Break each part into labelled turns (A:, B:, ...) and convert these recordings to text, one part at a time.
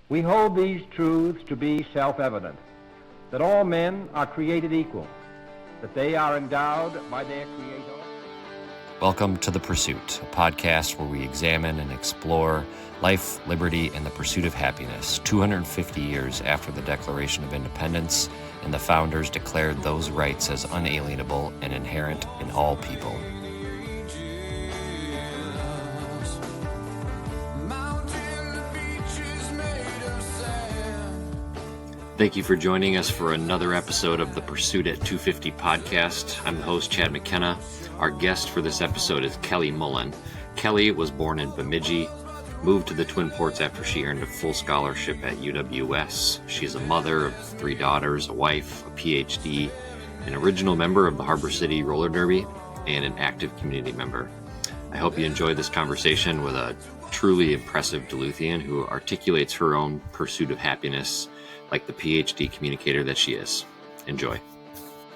A: We hold these truths to be self-evident, that all men are created equal, that they are endowed by their Creator.
B: Welcome to The Pursuit, a podcast where we examine and explore life, liberty, and the pursuit of happiness 250 years after the Declaration of Independence and the founders declared those rights as unalienable and inherent in all people. Thank you for joining us for another episode of the Pursuit at 250 podcast. I'm the host, Chad McKenna. Our guest for this episode is Kelly Mullen. Kelly was born in Bemidji, moved to the Twin Ports after she earned a full scholarship at UWS. She's a mother of 3 daughters, a wife, a PhD, an original member of the Harbor City Roller Derby, and an active community member. I hope you enjoy this conversation with a truly impressive Duluthian who articulates her own pursuit of happiness like the PhD communicator that she is. Enjoy.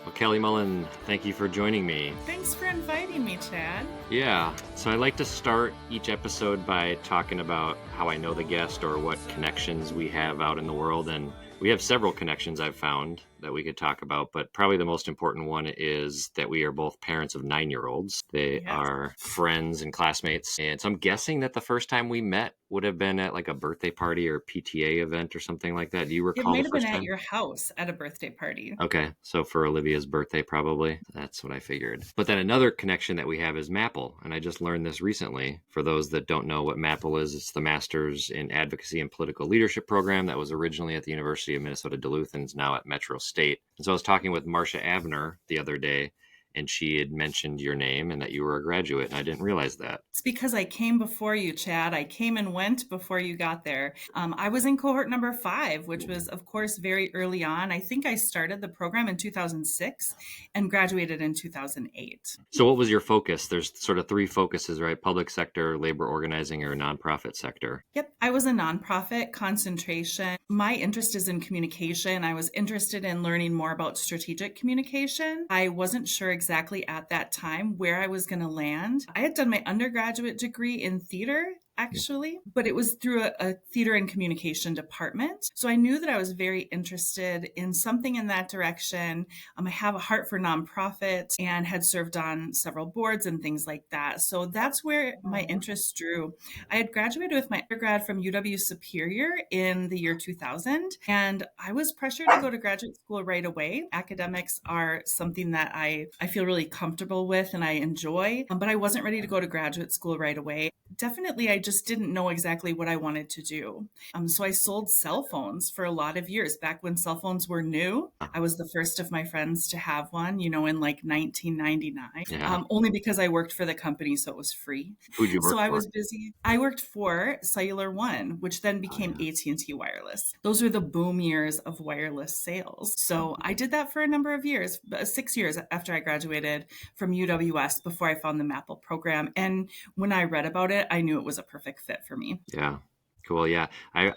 B: Well, Kelly Mullen, thank you for joining me.
C: Thanks for inviting me, Chad.
B: Yeah, so I like to start each episode by talking about how I know the guest or what connections we have out in the world. And we have several connections I've found that we could talk about, but probably the most important one is that we are both parents of 9-year-olds. They are friends and classmates. And so I'm guessing that the first time we met would have been at like a birthday party or PTA event or something like that. Do you recall?
C: It might
B: the
C: have
B: first
C: been
B: time?
C: at your house at a birthday party.
B: Okay, so for Olivia's birthday, probably. That's what I figured. But then another connection that we have is MAPL, and I just learned this recently. For those that don't know what MAPL is, it's the Masters in Advocacy and Political Leadership program that was originally at the University of Minnesota Duluth and is now at Metro State. And so I was talking with Marcia Avner the other day, and she had mentioned your name and that you were a graduate, and I didn't realize that.
C: It's because I came before you, Chad. I came and went before you got there. I was in cohort number 5, which was, of course, very early on. I think I started the program in 2006 and graduated in 2008.
B: So what was your focus? There's sort of 3 focuses, right? Public sector, labor organizing, or nonprofit sector.
C: Yep. I was a nonprofit concentration. My interest is in communication. I was interested in learning more about strategic communication. I wasn't sure exactly at that time where I was going to land. I had done my undergraduate degree in theater, actually, but it was through a theater and communication department. So I knew that I was very interested in something in that direction. I have a heart for nonprofits and had served on several boards and things like that. So that's where my interest drew. I had graduated with my undergrad from UW Superior in the year 2000, and I was pressured to go to graduate school right away. Academics are something that I feel really comfortable with and I enjoy, but I wasn't ready to go to graduate school right away. Definitely, I just didn't know exactly what I wanted to do. So I sold cell phones for a lot of years. Back when cell phones were new, I was the first of my friends to have one, in like 1999, only because I worked for the company, so it was free.
B: Who'd you work
C: so I
B: for?
C: was busy. I worked for Cellular One, which then became AT&T Wireless. Those were the boom years of wireless sales. So I did that for a number of years, 6 years after I graduated from UWS before I found the MAPL program. And when I read about it, I knew it was a perfect fit for me.
B: Yeah. Cool. Yeah. I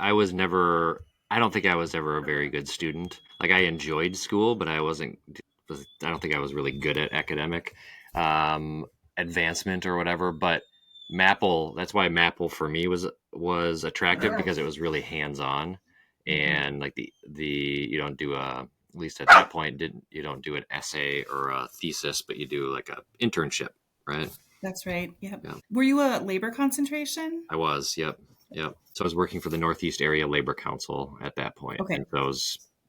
B: don't think I was ever a very good student. Like I enjoyed school, but I don't think I was really good at academic advancement or whatever. But MAPL, that's why MAPL for me was attractive because it was really hands-on. And like you don't do at least at that point, you don't do an essay or a thesis, but you do like a internship, right?
C: That's right. Yep.
B: Yeah.
C: Were you a labor concentration?
B: I was. Yep. So I was working for the Northeast Area Labor Council at that point.
C: Okay.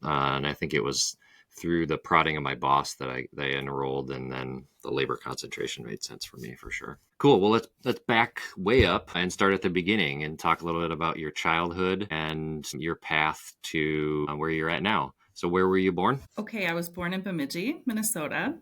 B: And I think it was through the prodding of my boss that I enrolled, and then the labor concentration made sense for me for sure. Cool. Well, let's back way up and start at the beginning and talk a little bit about your childhood and your path to where you're at now. So where were you born?
C: Okay, I was born in Bemidji, Minnesota.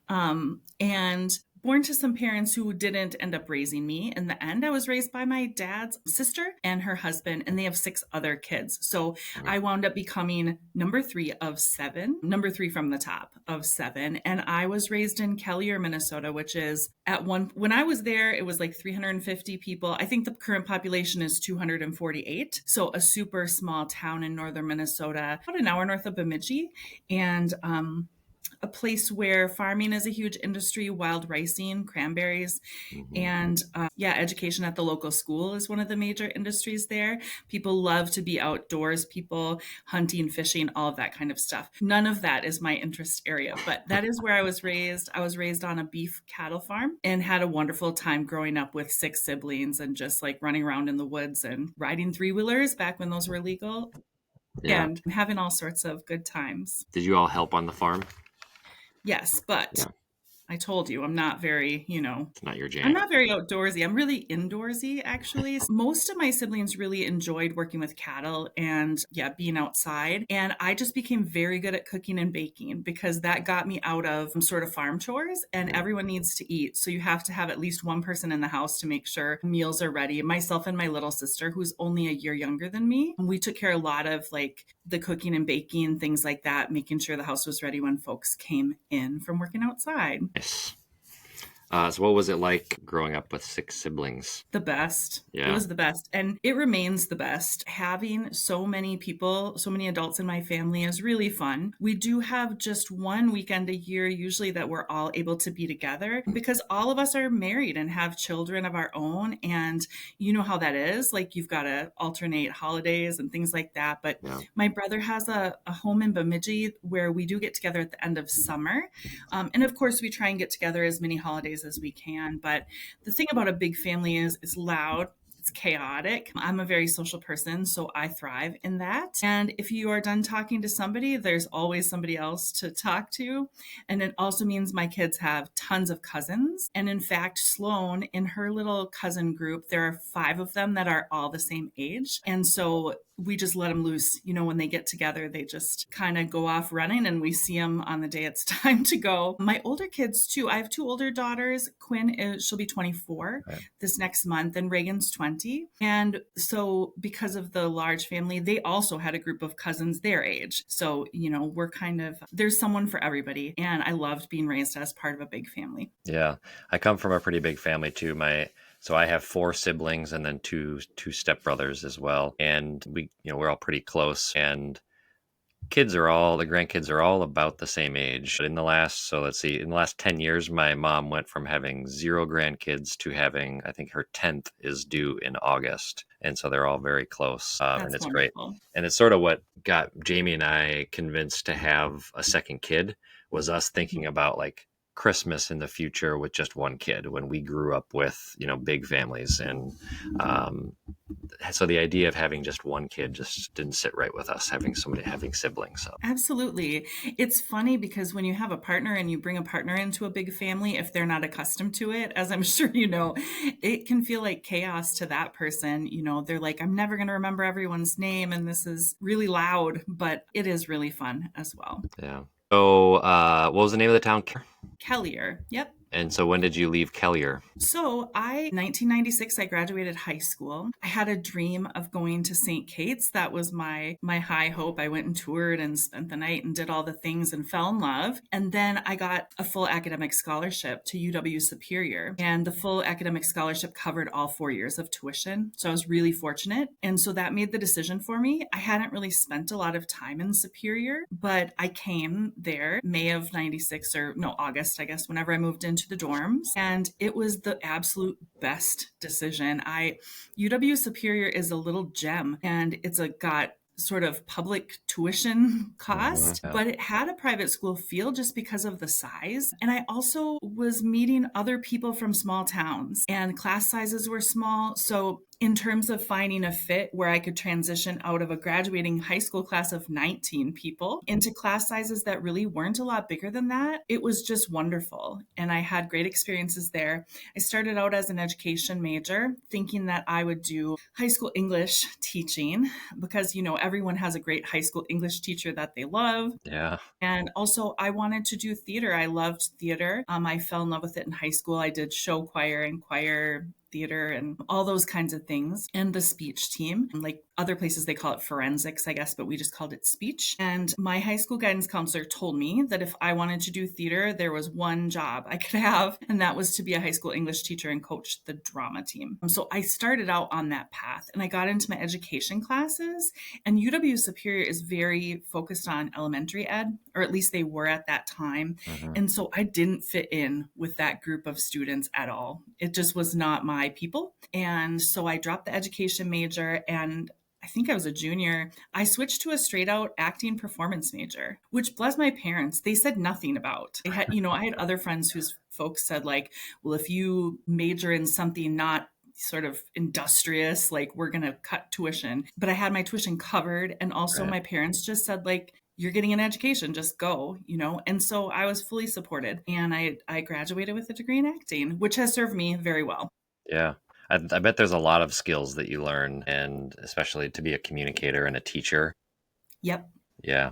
C: And born to some parents who didn't end up raising me. In the end, I was raised by my dad's sister and her husband, and they have 6 other kids. So I wound up becoming number 3 of 7, number 3 from the top of 7. And I was raised in Kelliher, Minnesota, which is when I was there, it was like 350 people. I think the current population is 248. So a super small town in northern Minnesota, about an hour north of Bemidji. And a place where farming is a huge industry, wild ricing, cranberries,
B: Mm-hmm.
C: and education at the local school is one of the major industries there. People love to be outdoors, people hunting, fishing, all of that kind of stuff. None of that is my interest area, but that is where I was raised. I was raised on a beef cattle farm and had a wonderful time growing up with 6 siblings and just like running around in the woods and riding 3-wheelers back when those were legal
B: Yeah.
C: and having all sorts of good times.
B: Did you all help on the farm?
C: Yes, but
B: Yeah.
C: I told you I'm not very,
B: It's not your
C: I'm
B: jam.
C: not very outdoorsy. I'm really indoorsy, actually. Most of my siblings really enjoyed working with cattle and, being outside. And I just became very good at cooking and baking because that got me out of some sort of farm chores, and everyone needs to eat. So you have to have at least one person in the house to make sure meals are ready. Myself and my little sister, who's only a year younger than me, we took care of a lot of like the cooking and baking, things like that, making sure the house was ready when folks came in from working outside.
B: Nice. So what was it like growing up with 6 siblings?
C: The best. It
B: Yeah.
C: was the best. And it remains the best. Having so many people, so many adults in my family is really fun. We do have just one weekend a year, usually, that we're all able to be together because all of us are married and have children of our own. And you know how that is. Like you've got to alternate holidays and things like that. But
B: Yeah.
C: my brother has a home in Bemidji where we do get together at the end of summer. And of course, we try and get together as many holidays as we can. But the thing about a big family is it's loud. It's chaotic. I'm a very social person, so I thrive in that. And if you are done talking to somebody, there's always somebody else to talk to. And it also means my kids have tons of cousins. And in fact, Sloan, in her little cousin group, there are 5 of them that are all the same age. And so we just let them loose. When they get together, they just kind of go off running and we see them on the day it's time to go. My older kids too. I have 2 older daughters. She'll be 24 this next month, and Reagan's 20. And so because of the large family, they also had a group of cousins their age. So, we're there's someone for everybody. And I loved being raised as part of a big family.
B: Yeah. I come from a pretty big family too. So I have 4 siblings and then two stepbrothers as well. And we're all pretty close, and the grandkids are all about the same age. But in the last 10 years, my mom went from having 0 grandkids to having, I think her 10th is due in August. And so they're all very close. And it's
C: wonderful.
B: Great. And it's sort of what got Jamie and I convinced to have a second kid, was us thinking about like Christmas in the future with just one kid when we grew up with, big families. And so the idea of having just one kid just didn't sit right with us, having siblings. So.
C: Absolutely. It's funny because when you have a partner and you bring a partner into a big family, if they're not accustomed to it, as I'm sure you know, it can feel like chaos to that person. They're like, I'm never going to remember everyone's name and this is really loud, but it is really fun as well.
B: Yeah. So what was the name of the town?
C: Kellier. Yep.
B: And so when did you leave Kellier?
C: So 1996, I graduated high school. I had a dream of going to St. Kate's. That was my high hope. I went and toured and spent the night and did all the things and fell in love. And then I got a full academic scholarship to UW Superior. And the full academic scholarship covered all 4 years of tuition. So I was really fortunate. And so that made the decision for me. I hadn't really spent a lot of time in Superior, but I came there May of 96, or no, August, I guess, whenever I moved into the dorms. And it was the absolute best decision. UW Superior is a little gem, and it's got sort of public tuition cost, but it had a private school feel just because of the size. And I also was meeting other people from small towns, and class sizes were small. So in terms of finding a fit where I could transition out of a graduating high school class of 19 people into class sizes that really weren't a lot bigger than that, it was just wonderful. And I had great experiences there. I started out as an education major, thinking that I would do high school English teaching because, everyone has a great high school English teacher that they love.
B: Yeah.
C: And also I wanted to do theater. I loved theater. I fell in love with it in high school. I did show choir and choir theater and all those kinds of things, and the speech team. Like other places, they call it forensics, I guess, but we just called it speech. And my high school guidance counselor told me that if I wanted to do theater, there was one job I could have, and that was to be a high school English teacher and coach the drama team. So I started out on that path, and I got into my education classes. And UW Superior is very focused on elementary ed, or at least they were at that time. And so I didn't fit in with that group of students at all. It just was not my people. And so I dropped the education major, and I think I was a junior. I switched to a straight out acting performance major, which bless my parents, they said nothing about. I had other friends whose folks said like, well, if you major in something not sort of industrious, like we're going to cut tuition. But I had my tuition covered. And also my parents just said like, you're getting an education, just go, And so I was fully supported, and I graduated with a degree in acting, which has served me very well.
B: Yeah. I bet there's a lot of skills that you learn, and especially to be a communicator and a teacher.
C: Yep.
B: Yeah.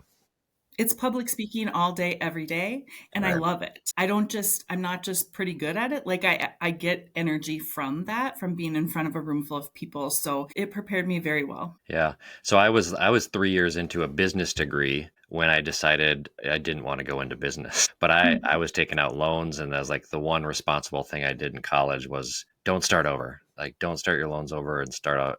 C: It's public speaking all day, every day. And I love it. I'm not just pretty good at it. Like I get energy from that, from being in front of a room full of people. So it prepared me very well.
B: Yeah. So I was 3 years into a business degree when I decided I didn't want to go into business, but I was taking out loans, and that was like the one responsible thing I did in college was don't start over. Like don't start your loans over and start out,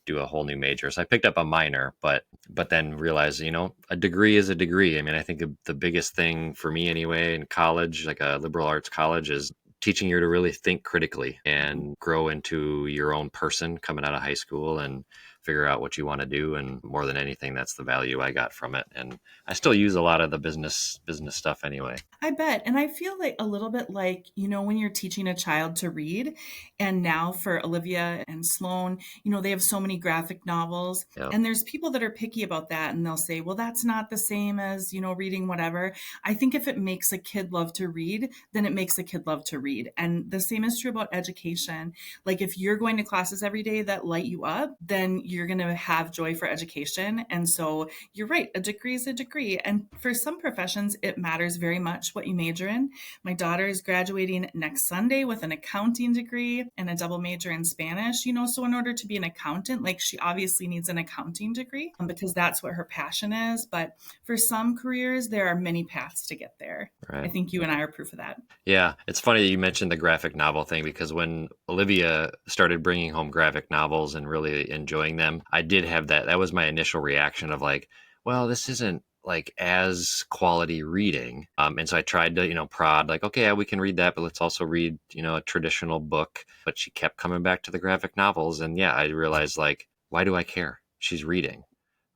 B: do a whole new major. So I picked up a minor, but then realized, a degree is a degree. I mean, I think the biggest thing for me anyway in college, like a liberal arts college, is teaching you to really think critically and grow into your own person coming out of high school and figure out what you want to do. And more than anything, that's the value I got from it. And I still use a lot of the business stuff anyway.
C: I bet. And I feel like a little bit like, when you're teaching a child to read, and now for Olivia and Sloan, they have so many graphic novels, and there's people that are picky about that. And they'll say, well, that's not the same as, reading whatever. I think if it makes a kid love to read, then it makes a kid love to read. And the same is true about education. Like if you're going to classes every day that light you up, then you're going to have joy for education. And so you're right. A degree is a degree. And for some professions, it matters very much what you major in. My daughter is graduating next Sunday with an accounting degree and a double major in Spanish, so in order to be an accountant, like she obviously needs an accounting degree because that's what her passion is. But for some careers, there are many paths to get there. Right. I think you and I are proof of that.
B: Yeah. It's funny that you mentioned the graphic novel thing, because when Olivia started bringing home graphic novels and really enjoying them, I did have that. That was my initial reaction of like, well, this isn't like as quality reading. And so I tried to, prod like, okay, we can read that, but let's also read, a traditional book. But she kept coming back to the graphic novels. And yeah, I realized like, why do I care? She's reading.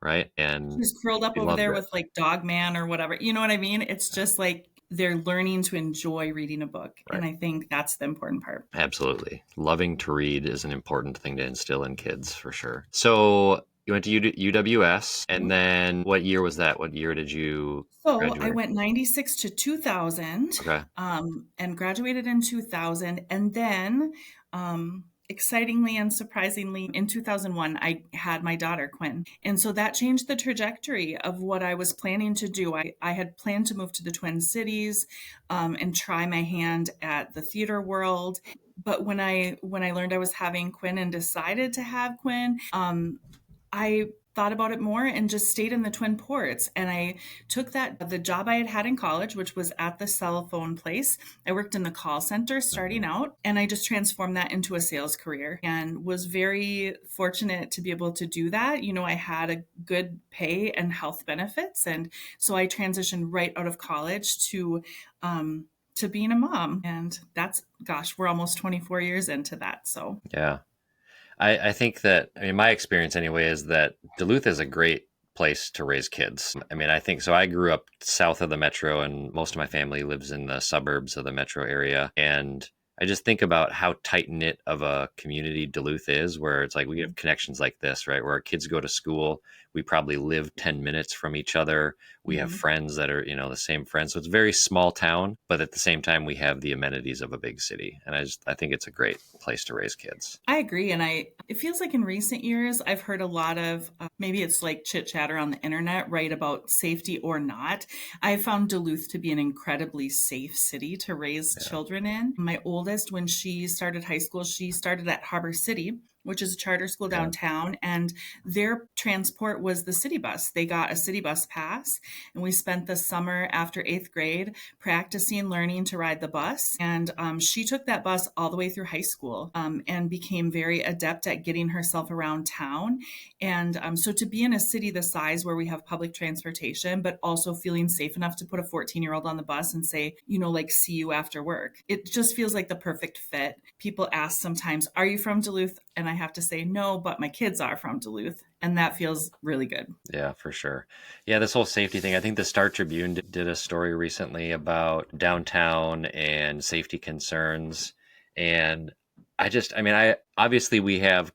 B: Right. And
C: she's curled up over there with like Dog Man or whatever. You know what I mean? It's just like they're learning to enjoy reading a book. Right. And I think that's the important part.
B: Absolutely. Loving to read is an important thing to instill in kids for sure. So you went to UWS, and then what year was that? What year did you graduate?
C: I went 96 to 2000, and graduated in 2000. And then, excitingly and surprisingly, in 2001, I had my daughter, Quinn. And so that changed the trajectory of what I was planning to do. I had planned to move to the Twin Cities and try my hand at the theater world. But when I learned I was having Quinn and decided to have Quinn, I thought about it more and just stayed in the Twin Ports. And I took the job I had in college, which was at the cell phone place. I worked in the call center starting out, and I just transformed that into a sales career and was very fortunate to be able to do that. I had a good pay and health benefits. And so I transitioned right out of college to being a mom. And we're almost 24 years into that. So
B: yeah. I think that, my experience anyway is that Duluth is a great place to raise kids. I think so. I grew up south of the metro, and most of my family lives in the suburbs of the metro area. And I just think about how tight-knit of a community Duluth is, where it's like we have connections like this, right? Where our kids go to school. We probably live 10 minutes from each other. We have friends that are, the same friends. So it's a very small town, but at the same time, we have the amenities of a big city. And I think it's a great place to raise kids.
C: I agree. And it feels like in recent years, I've heard a lot of, maybe it's like chit chatter on the internet, right, about safety or not. I found Duluth to be an incredibly safe city to raise children in. My oldest oldest, when she started high school, she started at Harbor City, which is a charter school downtown, and their transport was the city bus. They got a city bus pass, and we spent the summer after 8th grade practicing learning to ride the bus. And she took that bus all the way through high school, and became very adept at getting herself around town. And so to be in a city the size where we have public transportation, but also feeling safe enough to put a 14-year-old on the bus and say, like, see you after work, it just feels like the perfect fit. People ask sometimes, are you from Duluth? And I have to say no, but my kids are from Duluth. And that feels really good.
B: Yeah, for sure. Yeah, this whole safety thing. I think the Star Tribune did a story recently about downtown and safety concerns. And I obviously we have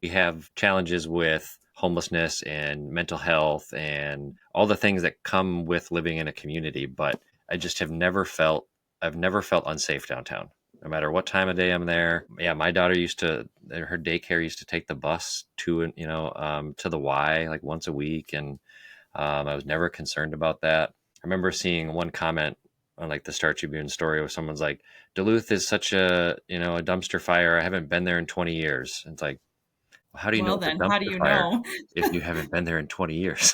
B: challenges with homelessness and mental health and all the things that come with living in a community, but I've never felt unsafe downtown. No matter what time of day I'm there. Yeah, my daughter her daycare used to take the bus to the Y like once a week. And I was never concerned about that. I remember seeing one comment on like the Star Tribune story where someone's like, Duluth is such a dumpster fire. I haven't been there in 20 years. And it's like, well, how do you know it's a
C: How do
B: dumpster
C: you
B: fire
C: know?
B: if you haven't been there in 20 years?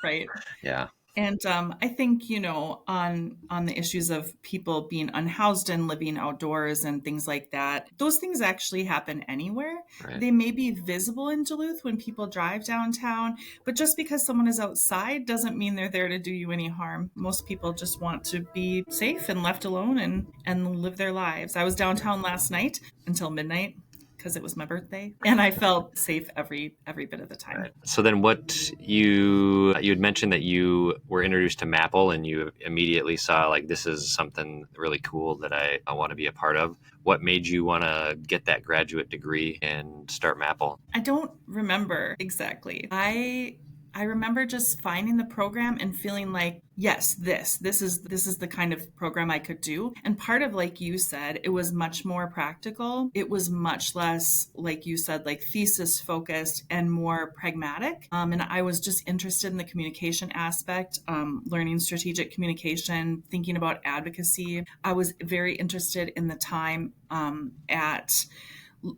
C: Right.
B: Yeah.
C: And I think, on the issues of people being unhoused and living outdoors and things like that, those things actually happen anywhere.
B: Right.
C: They may be visible in Duluth when people drive downtown, but just because someone is outside doesn't mean they're there to do you any harm. Most people just want to be safe and left alone and live their lives. I was downtown last night until midnight, because it was my birthday, and I felt safe every bit of the time.
B: Right. So then you had mentioned that you were introduced to Maple and you immediately saw like, this is something really cool that I want to be a part of. What made you want to get that graduate degree and start Maple?
C: I don't remember exactly. I remember just finding the program and feeling like, yes, this is the kind of program I could do. And part of, like you said, it was much more practical. It was much less, like you said, like thesis focused and more pragmatic. And I was just interested in the communication aspect, learning strategic communication, thinking about advocacy. I was very interested in the time at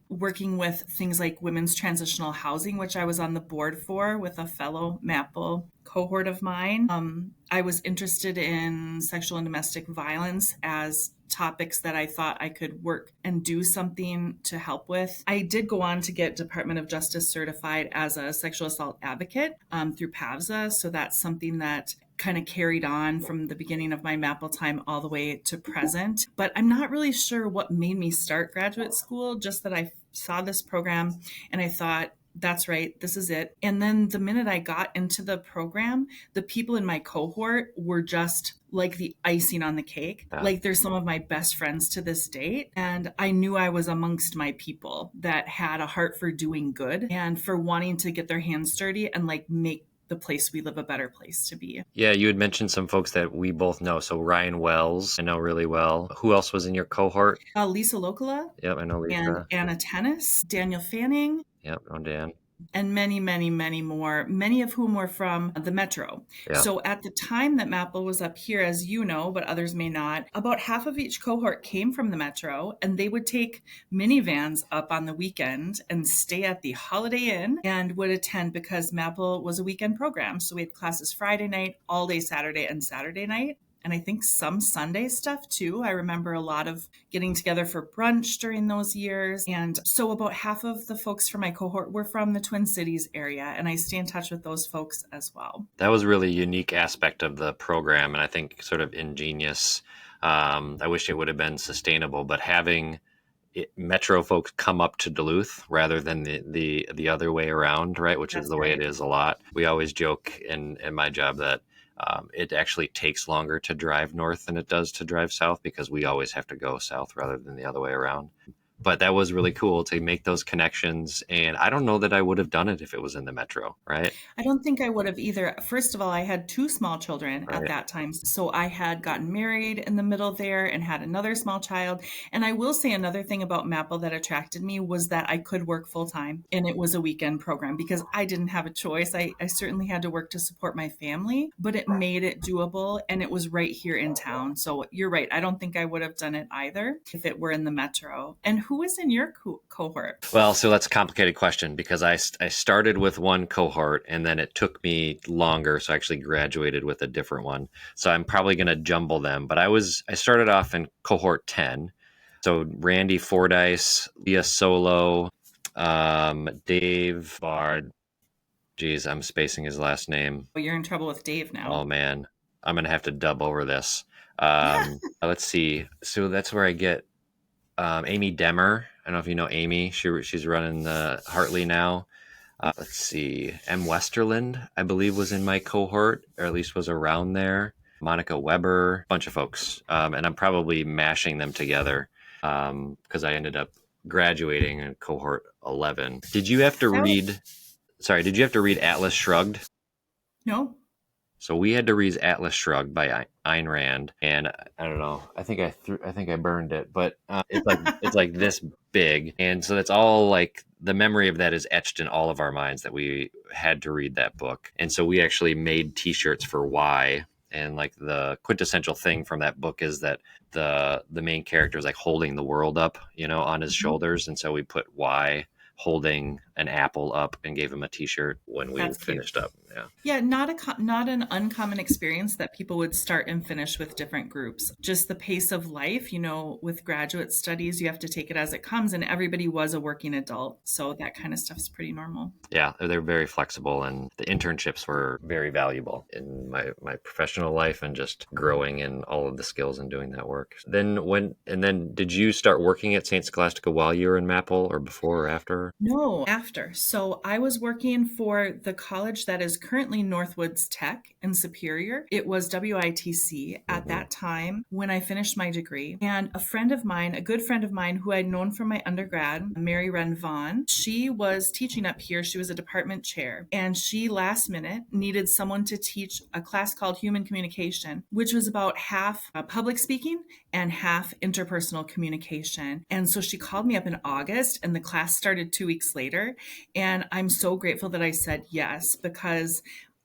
C: working with things like women's transitional housing, which I was on the board for with a fellow Maple cohort of mine. I was interested in sexual and domestic violence as topics that I thought I could work and do something to help with. I did go on to get Department of Justice certified as a sexual assault advocate through PAVSA. So that's something that kind of carried on from the beginning of my Maple time all the way to present. But I'm not really sure what made me start graduate school, just that I saw this program and I thought, that's right, this is it. And then the minute I got into the program, the people in my cohort were just like the icing on the cake.
B: Yeah.
C: Like, they're some of my best friends to this date. And I knew I was amongst my people that had a heart for doing good and for wanting to get their hands dirty and like make the place we live a better place to be.
B: Yeah, you had mentioned some folks that we both know. So Ryan Wells, I know really well. Who else was in your cohort?
C: Lisa Locola.
B: Yep, I know Lisa.
C: And Anna Tennis, Daniel Fanning.
B: Yep, oh Dan.
C: And many, many, many more, many of whom were from the Metro.
B: Yeah.
C: So at the time that Maple was up here, as you know, but others may not, about half of each cohort came from the Metro, and they would take minivans up on the weekend and stay at the Holiday Inn and would attend, because Maple was a weekend program. So we had classes Friday night, all day Saturday and Saturday night. And I think some Sunday stuff too. I remember a lot of getting together for brunch during those years. And so about half of the folks from my cohort were from the Twin Cities area. And I stay in touch with those folks as well.
B: That was a really unique aspect of the program. And I think sort of ingenious. I wish it would have been sustainable, but having Metro folks come up to Duluth rather than the other way around, right? Which is the way it is a lot. We always joke in my job that it actually takes longer to drive north than it does to drive south, because we always have to go south rather than the other way around. But that was really cool to make those connections. And I don't know that I would have done it if it was in the metro, right?
C: I don't think I would have either. First of all, I had two small children at
B: Right.
C: that time. So I had gotten married in the middle there and had another small child. And I will say another thing about Maple that attracted me was that I could work full time and it was a weekend program because I didn't have a choice. I certainly had to work to support my family, but it made it doable and it was right here in town. So you're right. I don't think I would have done it either if it were in the metro. And who was in your cohort?
B: Well, so that's a complicated question because I started with one cohort and then it took me longer. So I actually graduated with a different one. So I'm probably going to jumble them. But I started off in cohort 10. So Randy Fordyce, Leah Solo, Dave Bard. Geez, I'm spacing his last name.
C: Well, you're in trouble with Dave now.
B: Oh, man. I'm going to have to dub over this. Let's see. So that's where I get Amy Demmer. I don't know if you know Amy. She's running the Hartley now. Let's see. M. Westerland, I believe, was in my cohort, or at least was around there. Monica Weber, a bunch of folks. And I'm probably mashing them together because I ended up graduating in cohort 11. Did you have to read Atlas Shrugged?
C: No.
B: So we had to read Atlas Shrugged by Ayn Rand, and I don't know. I think I burned it, but it's like this big, and so that's all like the memory of that is etched in all of our minds that we had to read that book, and so we actually made T-shirts for Why, and like the quintessential thing from that book is that the main character is like holding the world up, on his shoulders, and so we put Why holding an apple up and gave him a T-shirt when we finished up.
C: Yeah, not an uncommon experience that people would start and finish with different groups. Just the pace of life, with graduate studies, you have to take it as it comes, and everybody was a working adult, so that kind of stuff's pretty normal.
B: Yeah, they're very flexible, and the internships were very valuable in my professional life and just growing in all of the skills and doing that work. Then did you start working at St. Scholastica while you were in Maple, or before or after?
C: No, after. So I was working for the college that is currently Northwoods Tech in Superior. It was WITC at that time when I finished my degree. And a good friend of mine who I'd known from my undergrad, Mary Wren Vaughn, she was teaching up here. She was a department chair. And she last minute needed someone to teach a class called Human Communication, which was about half public speaking and half interpersonal communication. And so she called me up in August and the class started 2 weeks later. And I'm so grateful that I said yes, because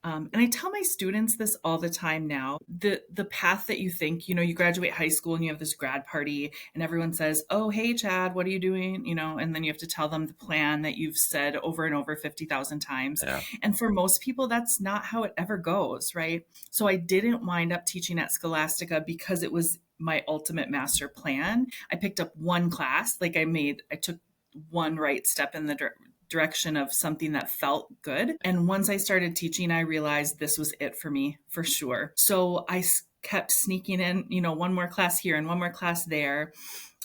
C: and I tell my students this all the time now, the path that you think, you graduate high school and you have this grad party and everyone says, oh, hey, Chad, what are you doing? And then you have to tell them the plan that you've said over and over 50,000 times.
B: Yeah.
C: And for most people, that's not how it ever goes, right? So I didn't wind up teaching at Scholastica because it was my ultimate master plan. I picked up one class, I took one right step in the direction of something that felt good. And once I started teaching, I realized this was it for me, for sure. So I kept sneaking in, one more class here and one more class there.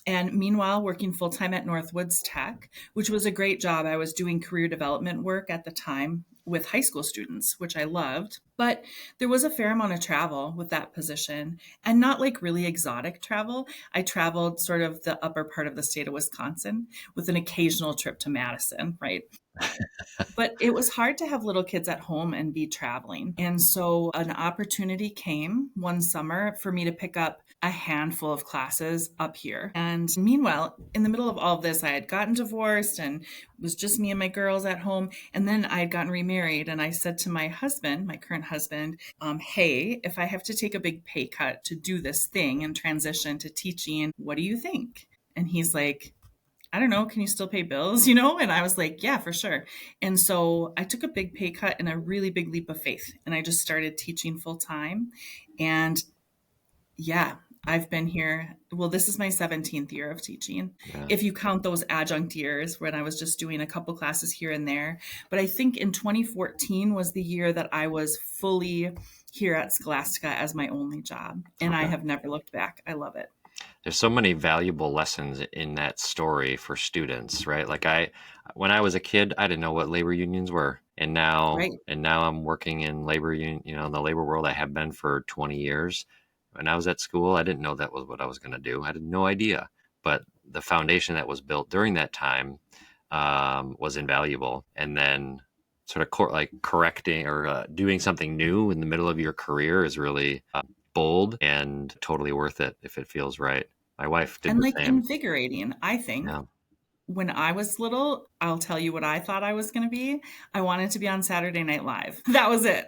C: And meanwhile, working full-time at Northwoods Tech, which was a great job. I was doing career development work at the time with high school students, which I loved. But there was a fair amount of travel with that position, and not like really exotic travel. I traveled sort of the upper part of the state of Wisconsin with an occasional trip to Madison, right? But it was hard to have little kids at home and be traveling. And so an opportunity came one summer for me to pick up a handful of classes up here. And meanwhile, in the middle of all of this, I had gotten divorced and it was just me and my girls at home. And then I had gotten remarried. And I said to my husband, my current husband, hey, if I have to take a big pay cut to do this thing and transition to teaching, what do you think? And he's like, I don't know, can you still pay bills, And I was like, yeah, for sure. And so I took a big pay cut and a really big leap of faith. And I just started teaching full time. And yeah, I've been here. Well, this is my 17th year of teaching. Yeah. If you count those adjunct years when I was just doing a couple classes here and there. But I think in 2014 was the year that I was fully here at Scholastica as my only job. And I have never looked back. I love it.
B: There's so many valuable lessons in that story for students, right? Like when I was a kid, I didn't know what labor unions were. And now I'm working in labor union, in the labor world. I have been for 20 years. When I was at school, I didn't know that was what I was going to do. I had no idea. But the foundation that was built during that time was invaluable. And then sort of like correcting or doing something new in the middle of your career is really bold and totally worth it if it feels right. My wife did
C: And
B: the
C: like
B: same.
C: invigorating, I think.
B: Yeah.
C: When I was little, I'll tell you what I thought I was going to be. I wanted to be on Saturday Night Live. That was it.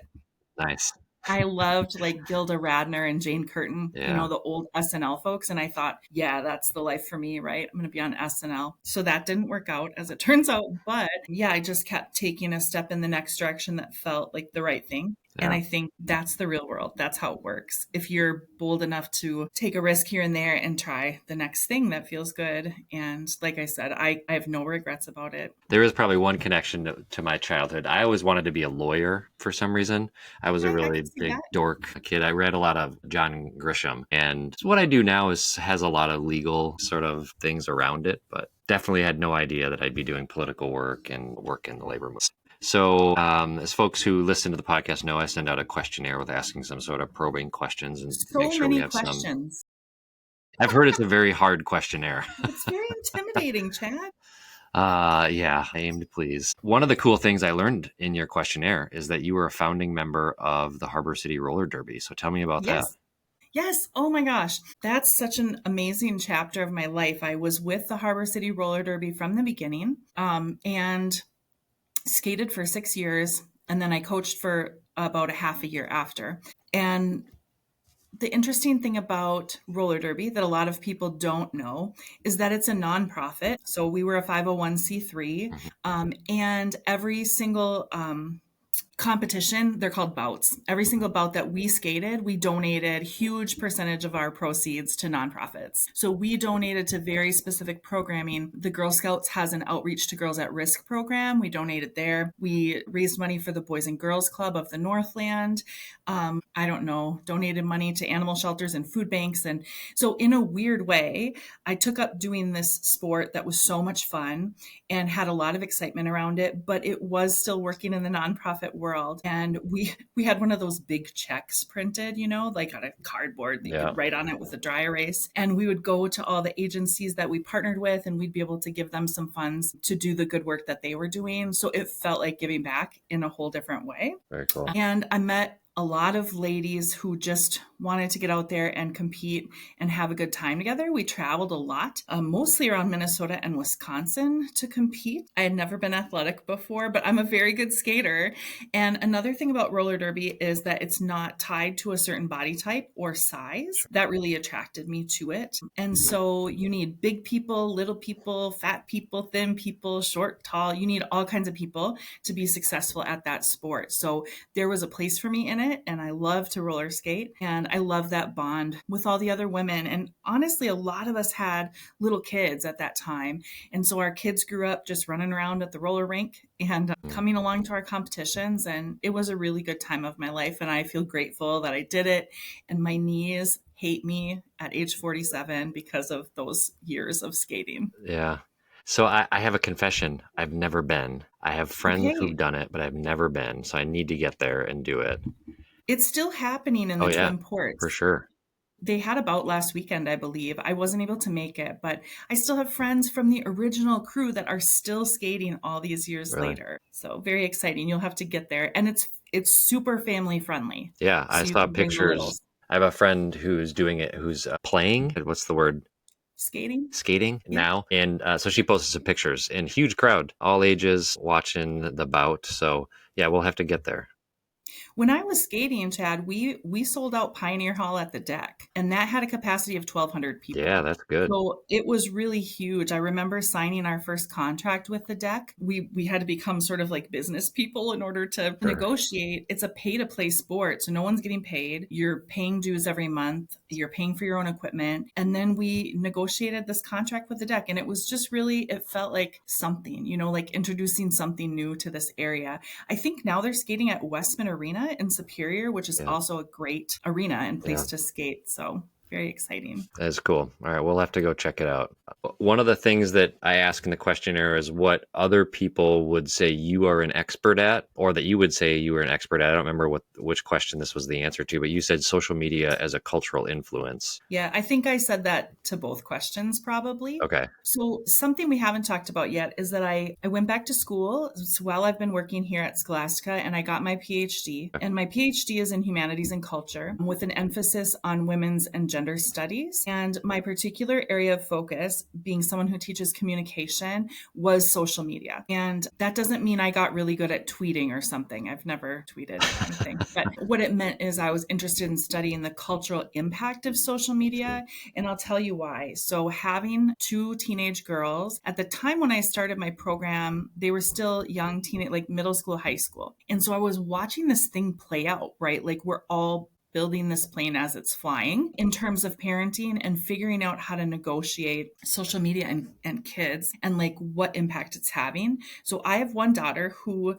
B: Nice.
C: I loved like Gilda Radner and Jane Curtin,
B: Yeah.
C: the old SNL folks. And I thought, yeah, that's the life for me, right? I'm going to be on SNL. So that didn't work out as it turns out. But yeah, I just kept taking a step in the next direction that felt like the right thing. And
B: Yeah.
C: I think that's the real world. That's how it works. If you're bold enough to take a risk here and there and try the next thing that feels good. And like I said, I have no regrets about it.
B: There is probably one connection to my childhood. I always wanted to be a lawyer for some reason. I was a
C: I
B: really
C: can see
B: big
C: that.
B: dork kid. I read a lot of John Grisham, and what I do now has a lot of legal sort of things around it, but definitely had no idea that I'd be doing political work and work in the labor movement. So as folks who listen to the podcast know, I send out a questionnaire with asking some sort of probing questions and make
C: So
B: sure we
C: many
B: have some.
C: questions.
B: I've heard it's a very hard questionnaire.
C: It's very intimidating, Chad.
B: Yeah, I aim to please. One of the cool things I learned in your questionnaire is that you were a founding member of the Harbor City Roller Derby. So tell me about that.
C: Yes. Oh my gosh. That's such an amazing chapter of my life. I was with the Harbor City Roller Derby from the beginning and skated for 6 years. And then I coached for about a half a year after. And the interesting thing about roller derby that a lot of people don't know is that it's a nonprofit. So we were a 501c3, and every single competition, they're called bouts. Every single bout that we skated, we donated huge percentage of our proceeds to nonprofits. So we donated to very specific programming. The Girl Scouts has an outreach to girls at risk program. We donated there. We raised money for the Boys and Girls Club of the Northland. Donated money to animal shelters and food banks. And so in a weird way, I took up doing this sport that was so much fun and had a lot of excitement around it, but it was still working in the nonprofit world. And we had one of those big checks printed, like on a cardboard that you could write on it with a dry erase. And we would go to all the agencies that we partnered with, and we'd be able to give them some funds to do the good work that they were doing. So it felt like giving back in a whole different way.
B: Very cool.
C: And I met a lot of ladies who just wanted to get out there and compete and have a good time together. We traveled a lot, mostly around Minnesota and Wisconsin to compete. I had never been athletic before, but I'm a very good skater. And another thing about roller derby is that it's not tied to a certain body type or size. That really attracted me to it. And so you need big people, little people, fat people, thin people, short, tall. You need all kinds of people to be successful at that sport. So there was a place for me in it. And I love to roller skate. And I love that bond with all the other women. And honestly, a lot of us had little kids at that time. And so our kids grew up just running around at the roller rink and coming along to our competitions. And it was a really good time of my life. And I feel grateful that I did it. And my knees hate me at age 47 because of those years of skating.
B: Yeah. So I have a confession. I've never been. I have friends who've done it, but I've never been. So I need to get there and do it.
C: It's still happening in the Twin Ports.
B: For sure.
C: They had a bout last weekend, I believe. I wasn't able to make it, but I still have friends from the original crew that are still skating all these years later. So very exciting. You'll have to get there. And it's super family friendly.
B: Yeah,
C: So
B: I saw pictures. I have a friend who's doing it, who's playing. What's the word? Skating now. And so she posted some pictures, and huge crowd, all ages watching the bout. So yeah, we'll have to get there.
C: When I was skating, Chad, we sold out Pioneer Hall at the deck, and that had a capacity of 1,200 people.
B: Yeah, that's good.
C: So it was really huge. I remember signing our first contract with the deck. We had to become sort of like business people in order to negotiate. It's a pay-to-play sport, so no one's getting paid. You're paying dues every month. You're paying for your own equipment. And then we negotiated this contract with the deck, and it was just really, it felt like something, like introducing something new to this area. I think now they're skating at Westman Arena in Superior, which is also a great arena and place to skate. So very exciting.
B: That's cool. All right, we'll have to go check it out. One of the things that I ask in the questionnaire is what other people would say you are an expert at, or that you would say you were an expert at. I don't remember which question this was the answer to, but you said social media as a cultural influence.
C: Yeah, I think I said that to both questions probably.
B: Okay.
C: So something we haven't talked about yet is that I went back to school while I've been working here at Scholastica, and I got my PhD. And my PhD is in humanities and culture with an emphasis on women's and gender studies. And my particular area of focus, being someone who teaches communication, was social media. And that doesn't mean I got really good at tweeting or something. I've never tweeted anything. But what it meant is I was interested in studying the cultural impact of social media. And I'll tell you why. So having two teenage girls, at the time when I started my program, they were still young teenage, like middle school, high school. And so I was watching this thing play out, right? Like we're all building this plane as it's flying in terms of parenting and figuring out how to negotiate social media and kids and like what impact it's having. So I have one daughter who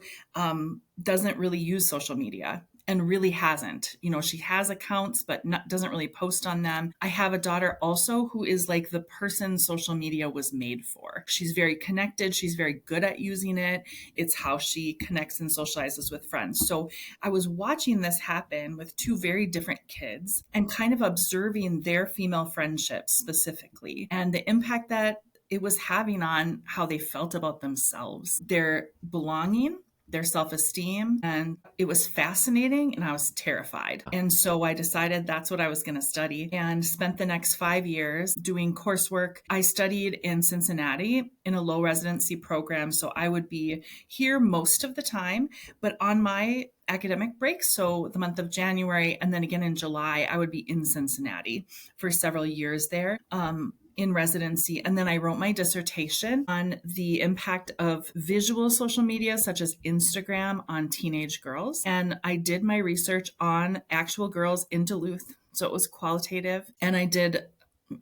C: doesn't really use social media and really hasn't. You know, she has accounts, but doesn't really post on them. I have a daughter also who is like the person social media was made for. She's very connected. She's very good at using it. It's how she connects and socializes with friends. So I was watching this happen with two very different kids and kind of observing their female friendships specifically and the impact that it was having on how they felt about themselves, their belonging, their self-esteem. And it was fascinating and I was terrified. And so I decided that's what I was going to study and spent the next 5 years doing coursework. I studied in Cincinnati in a low residency program. So I would be here most of the time, but on my academic break, so the month of January and then again in July, I would be in Cincinnati for several years there. In residency. And then I wrote my dissertation on the impact of visual social media, such as Instagram, on teenage girls. And I did my research on actual girls in Duluth. So it was qualitative. And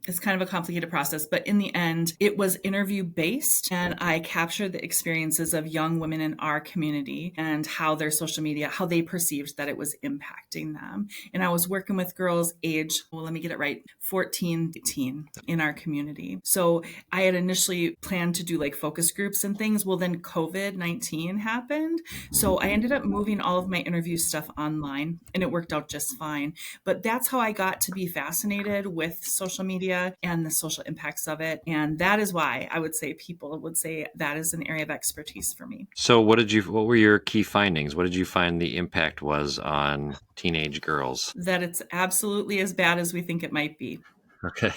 C: it's kind of a complicated process, but in the end, it was interview based. And I captured the experiences of young women in our community and how their social media, how they perceived that it was impacting them. And I was working with girls age, well, let me get it right, 14 to 18 in our community. So I had initially planned to do like focus groups and things. Well, then COVID-19 happened. So I ended up moving all of my interview stuff online and it worked out just fine. But that's how I got to be fascinated with social media and the social impacts of it. And that is why I would say people would say that is an area of expertise for me.
B: So what were your key findings? What did you find the impact was on teenage girls?
C: That it's absolutely as bad as we think it might be.
B: Okay.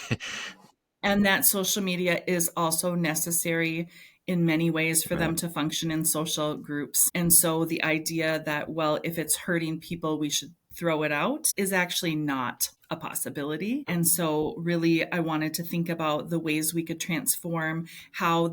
C: And that social media is also necessary in many ways for them to function in social groups. And so the idea that, well, if it's hurting people, we should throw it out is actually not a possibility. And so really, I wanted to think about the ways we could transform how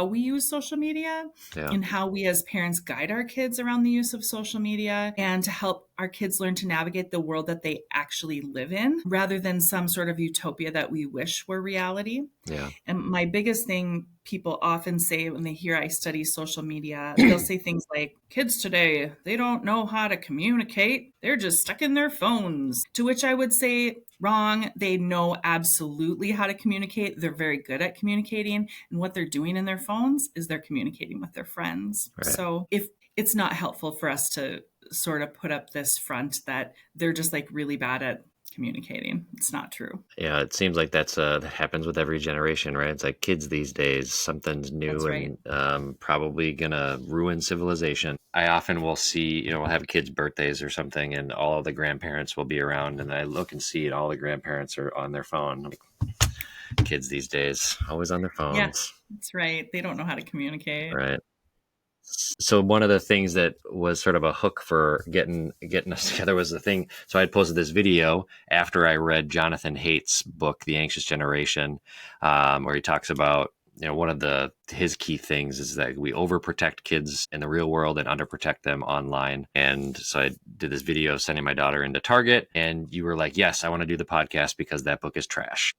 C: we use social media and how we as parents guide our kids around the use of social media and to help our kids learn to navigate the world that they actually live in rather than some sort of utopia that we wish were reality.
B: Yeah.
C: And my biggest thing people often say when they hear I study social media, they'll say things like, kids today, they don't know how to communicate. They're just stuck in their phones. To which I would say, wrong. They know absolutely how to communicate. They're very good at communicating. And what they're doing in their phones is they're communicating with their friends. Right. So if it's not helpful for us to sort of put up this front that they're just like really bad at communicating. It's not true.
B: Yeah, it seems like that happens with every generation, right? It's like kids these days, something's new and probably gonna ruin civilization. I often will see, we'll have kids' birthdays or something, and all of the grandparents will be around, and I look and see, and all the grandparents are on their phone. Kids these days, always on their phones.
C: Yeah, that's right. They don't know how to communicate.
B: Right. So one of the things that was sort of a hook for getting us together was the thing. So I had posted this video after I read Jonathan Haidt's book, The Anxious Generation, where he talks about, one of his key things is that we overprotect kids in the real world and underprotect them online. And so I did this video sending my daughter into Target, and you were like, yes, I want to do the podcast because that book is trash.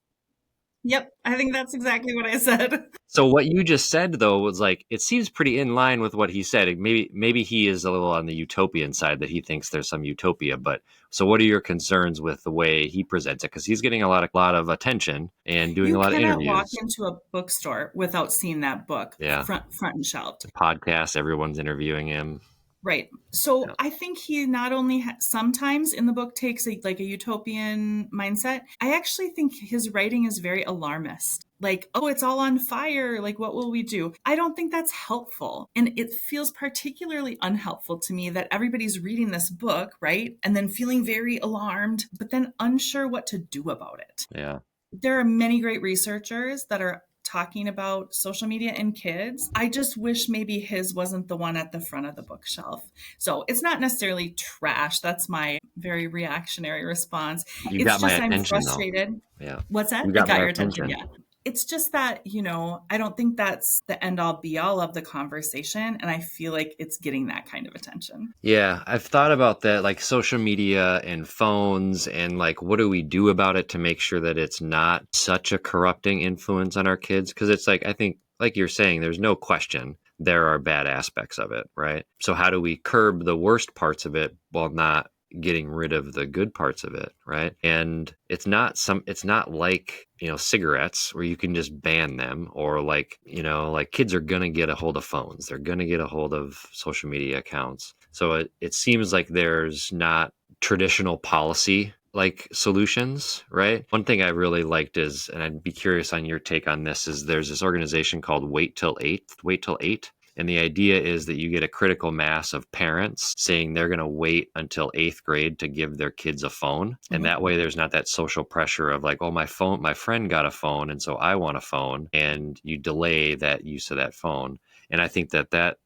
C: Yep, I think that's exactly what I said.
B: So what you just said though was like it seems pretty in line with what he said. Maybe he is a little on the utopian side that he thinks there's some utopia. But so what are your concerns with the way he presents it? Because he's getting a lot of attention and doing a
C: You
B: lot of
C: cannot walk
B: interviews.
C: into a bookstore without seeing that book
B: Yeah,
C: front and shelved.
B: the podcast, everyone's interviewing him.
C: Right. So
B: Yeah.
C: I think he not only sometimes in the book takes like a utopian mindset. I actually think his writing is very alarmist. Like, oh, it's all on fire. Like, what will we do? I don't think that's helpful. And it feels particularly unhelpful to me that everybody's reading this book, right? And then feeling very alarmed, but then unsure what to do about it.
B: Yeah.
C: There are many great researchers that are talking about social media and kids. I just wish maybe his wasn't the one at the front of the bookshelf. So it's not necessarily trash. That's my very reactionary response.
B: You
C: It's
B: got my
C: just I'm
B: attention though.
C: frustrated.
B: Yeah.
C: What's that?
B: You
C: It
B: got
C: got
B: my
C: your attention.
B: attention.
C: Yeah. It's just that, I don't think that's the end all be all of the conversation. And I feel like it's getting that kind of attention.
B: Yeah, I've thought about that, like social media and phones, and like what do we do about it to make sure that it's not such a corrupting influence on our kids? Because it's like, I think, like you're saying, there's no question there are bad aspects of it, right? So how do we curb the worst parts of it while not getting rid of the good parts of it, right? And it's not like, cigarettes where you can just ban them, or like, like kids are going to get a hold of phones. They're going to get a hold of social media accounts. So it seems like there's not traditional policy like solutions, right? One thing I really liked is, and I'd be curious on your take on this, is there's this organization called Wait Till 8. And the idea is that you get a critical mass of parents saying they're going to wait until 8th grade to give their kids a phone. And
C: Mhm.
B: that way there's not that social pressure of like, oh, my friend got a phone, and so I want a phone. And you delay that use of that phone. And I think that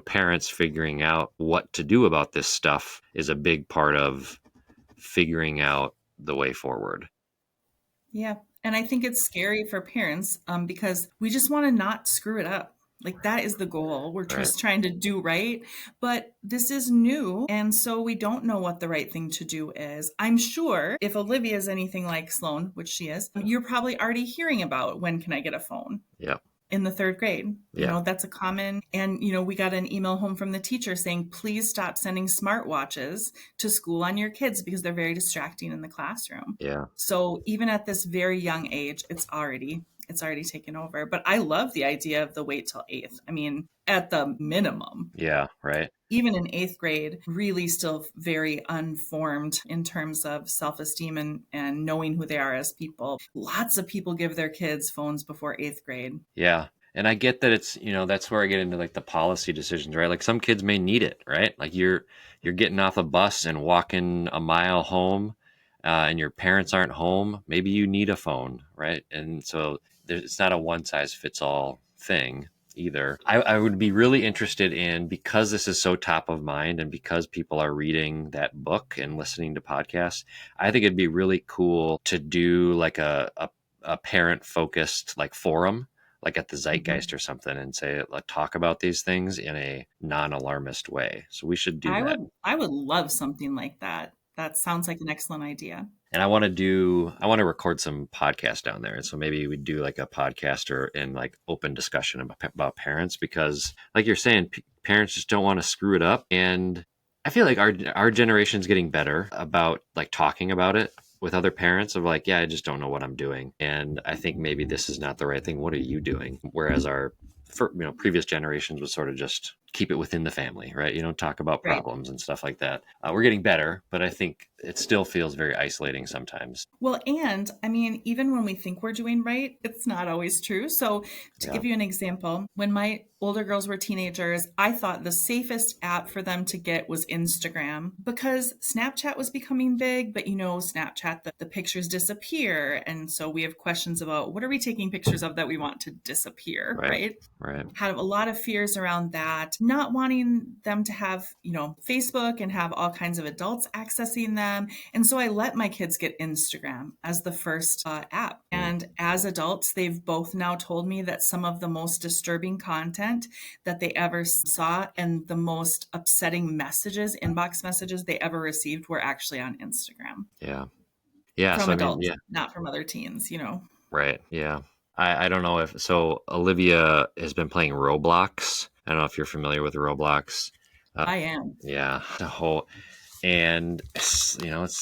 B: parents figuring out what to do about this stuff is a big part of figuring out the way forward.
C: Yeah. And I think it's scary for parents because we just want to not screw it up. Like that is the goal. We're
B: Right.
C: just trying to do right. But this is new. And so we don't know what the right thing to do is. I'm sure if Olivia is anything like Sloan, which she is, you're probably already hearing about when can I get a phone?
B: Yeah.
C: In the third grade.
B: Yeah.
C: That's a common, and, we got an email home from the teacher saying, please stop sending smartwatches to school on your kids because they're very distracting in the classroom.
B: Yeah.
C: So even at this very young age, it's already taken over. But I love the idea of the wait till 8th. I mean, at the minimum.
B: Yeah. Right.
C: Even in 8th grade, really still very unformed in terms of self-esteem and knowing who they are as people. Lots of people give their kids phones before 8th grade.
B: Yeah. And I get that it's, that's where I get into like the policy decisions, right? Like some kids may need it, right? Like you're getting off a bus and walking a mile home, and your parents aren't home. Maybe you need a phone, right? And so it's not a one size fits all thing either. I would be really interested in, because this is so top of mind and because people are reading that book and listening to podcasts, I think it'd be really cool to do like a parent focused like forum, like at the Zeitgeist or something, and say, like, talk about these things in a non-alarmist way. So we should do that.
C: I would love something like that. That sounds like an excellent idea.
B: And I want to record some podcasts down there. And so maybe we do like a podcast or in like open discussion about parents, because like you're saying, parents just don't want to screw it up. And I feel like our generation's getting better about like talking about it with other parents of like, yeah, I just don't know what I'm doing. And I think maybe this is not the right thing. What are you doing? Whereas our previous generations would sort of just keep it within the family, right? You don't talk about
C: Right.
B: problems and stuff like that. We're getting better, but I think it still feels very isolating sometimes.
C: Well, and I mean, even when we think we're doing right, it's not always true. So, to
B: Yeah.
C: give you an example, when my older girls were teenagers, I thought the safest app for them to get was Instagram because Snapchat was becoming big. But Snapchat, the pictures disappear. And so we have questions about what are we taking pictures of that we want to disappear, right?
B: Right.
C: Had a lot of fears around that, not wanting them to have, Facebook and have all kinds of adults accessing them. And so I let my kids get Instagram as the first app. And as adults, they've both now told me that some of the most disturbing content that they ever saw and the most upsetting messages, inbox messages they ever received were actually on Instagram.
B: Yeah. Yeah.
C: From
B: So,
C: adults, not from other teens,
B: Right. Yeah. I don't know if so. Olivia has been playing Roblox. I don't know if you're familiar with Roblox.
C: I am.
B: Yeah. The whole and it's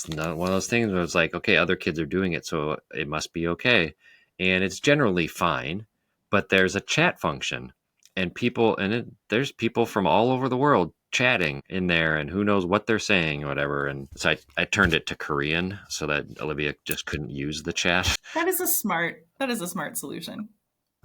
B: not one of those things where it's like, okay, other kids are doing it, so it must be okay, and it's generally fine. But there's a chat function, and there's people from all over the world chatting in there, and who knows what they're saying or whatever. And so I turned it to Korean so that Olivia just couldn't use the chat.
C: That is a smart solution.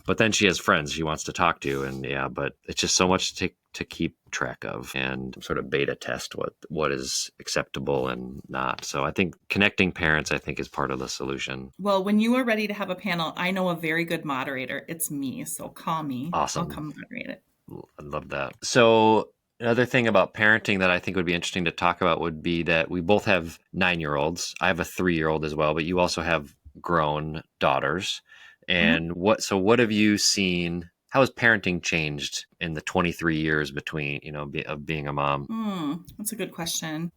B: But then she has friends she wants to talk to, and yeah, but it's just so much to keep track of and sort of beta test what is acceptable and not. So I think connecting parents, I think, is part of the solution.
C: Well, when you are ready to have a panel, I know a very good moderator. It's me, so call me. I'll
B: Awesome.
C: come moderate it.
B: I love that. So another thing about parenting that I think would be interesting to talk about would be that we both have 9-year-olds. I have a 3-year-old as well, but you also have grown daughters.
C: Mhm.
B: And what have you seen? How has parenting changed in the 23 years between, of being a mom?
C: That's a good question.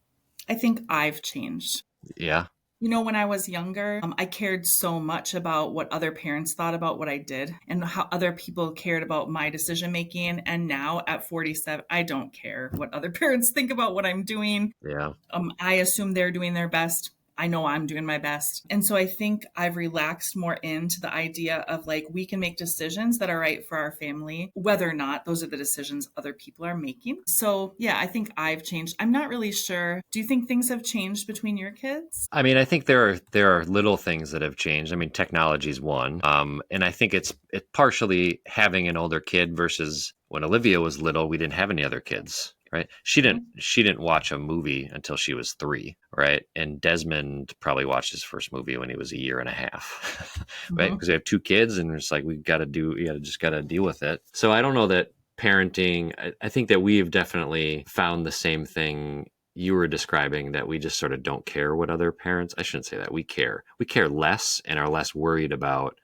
C: I think I've changed.
B: Yeah.
C: When I was younger, I cared so much about what other parents thought about what I did and how other people cared about my decision making. And now at 47, I don't care what other parents think about what I'm doing.
B: Yeah.
C: I assume they're doing their best. I know I'm doing my best. And so I think I've relaxed more into the idea of like, we can make decisions that are right for our family, whether or not those are the decisions other people are making. So yeah, I think I've changed. I'm not really sure. Do you think things have changed between your kids?
B: I mean, I think there are little things that have changed. I mean, technology is one, and I think it's partially having an older kid versus when Olivia was little, we didn't have any other kids, right? She didn't watch a movie until she was 3, right? And Desmond probably watched his first movie when he was a year and a half, right?
C: Mhm.
B: Because we have 2 kids, and it's like we got to deal with it. So I don't know that parenting. I think that we've definitely found the same thing you were describing, that we just sort of don't care what other parents. I shouldn't say that. We care less and are less worried about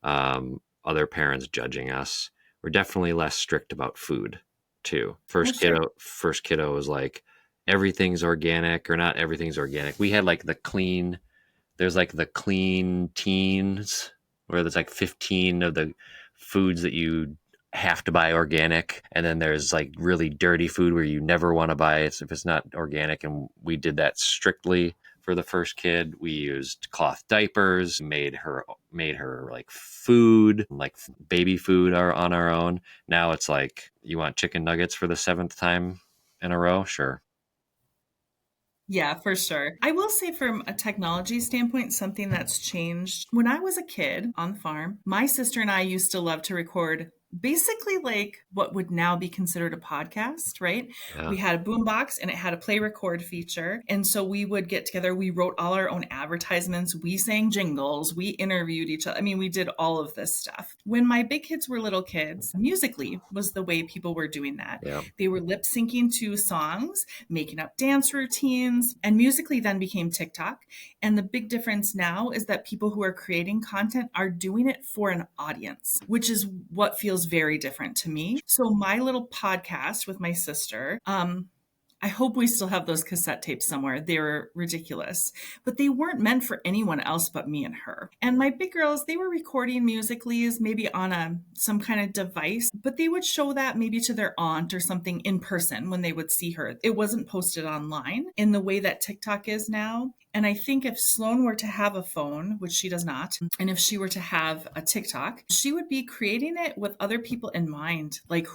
B: other parents judging us. We're definitely less strict about food too.
C: Oh, sure.
B: First kiddo was like everything's organic, or not everything's organic. We had like there's like the clean teens, where there's like 15 of the foods that you have to buy organic, and then there's like really dirty food where you never want to buy it if it's not organic. And we did that strictly for the first kid. We used cloth diapers, made her like food, like baby food, on our own. Now it's like, you want chicken nuggets for the 7th time in a row? Sure.
C: Yeah, for sure. I will say, from a technology standpoint, something that's changed. When I was a kid on the farm, my sister and I used to love to record basically like what would now be considered a podcast, right?
B: Yeah.
C: We had a boombox and it had a play record feature. And so we would get together, we wrote all our own advertisements, we sang jingles, we interviewed each other. I mean, we did all of this stuff. When my big kids were little kids, Musically was the way people were doing that.
B: Yeah.
C: They were lip syncing to songs, making up dance routines, and Musically then became TikTok. And the big difference now is that people who are creating content are doing it for an audience, which is what feels very different to me. So my little podcast with my sister, I hope we still have those cassette tapes somewhere. They were ridiculous, but they weren't meant for anyone else but me and her. And my big girls, they were recording Musicallys maybe on some kind of device, but they would show that maybe to their aunt or something in person when they would see her. It wasn't posted online in the way that TikTok is now. And I think if Sloan were to have a phone, which she does not, and if she were to have a TikTok, she would be creating it with other people in mind, like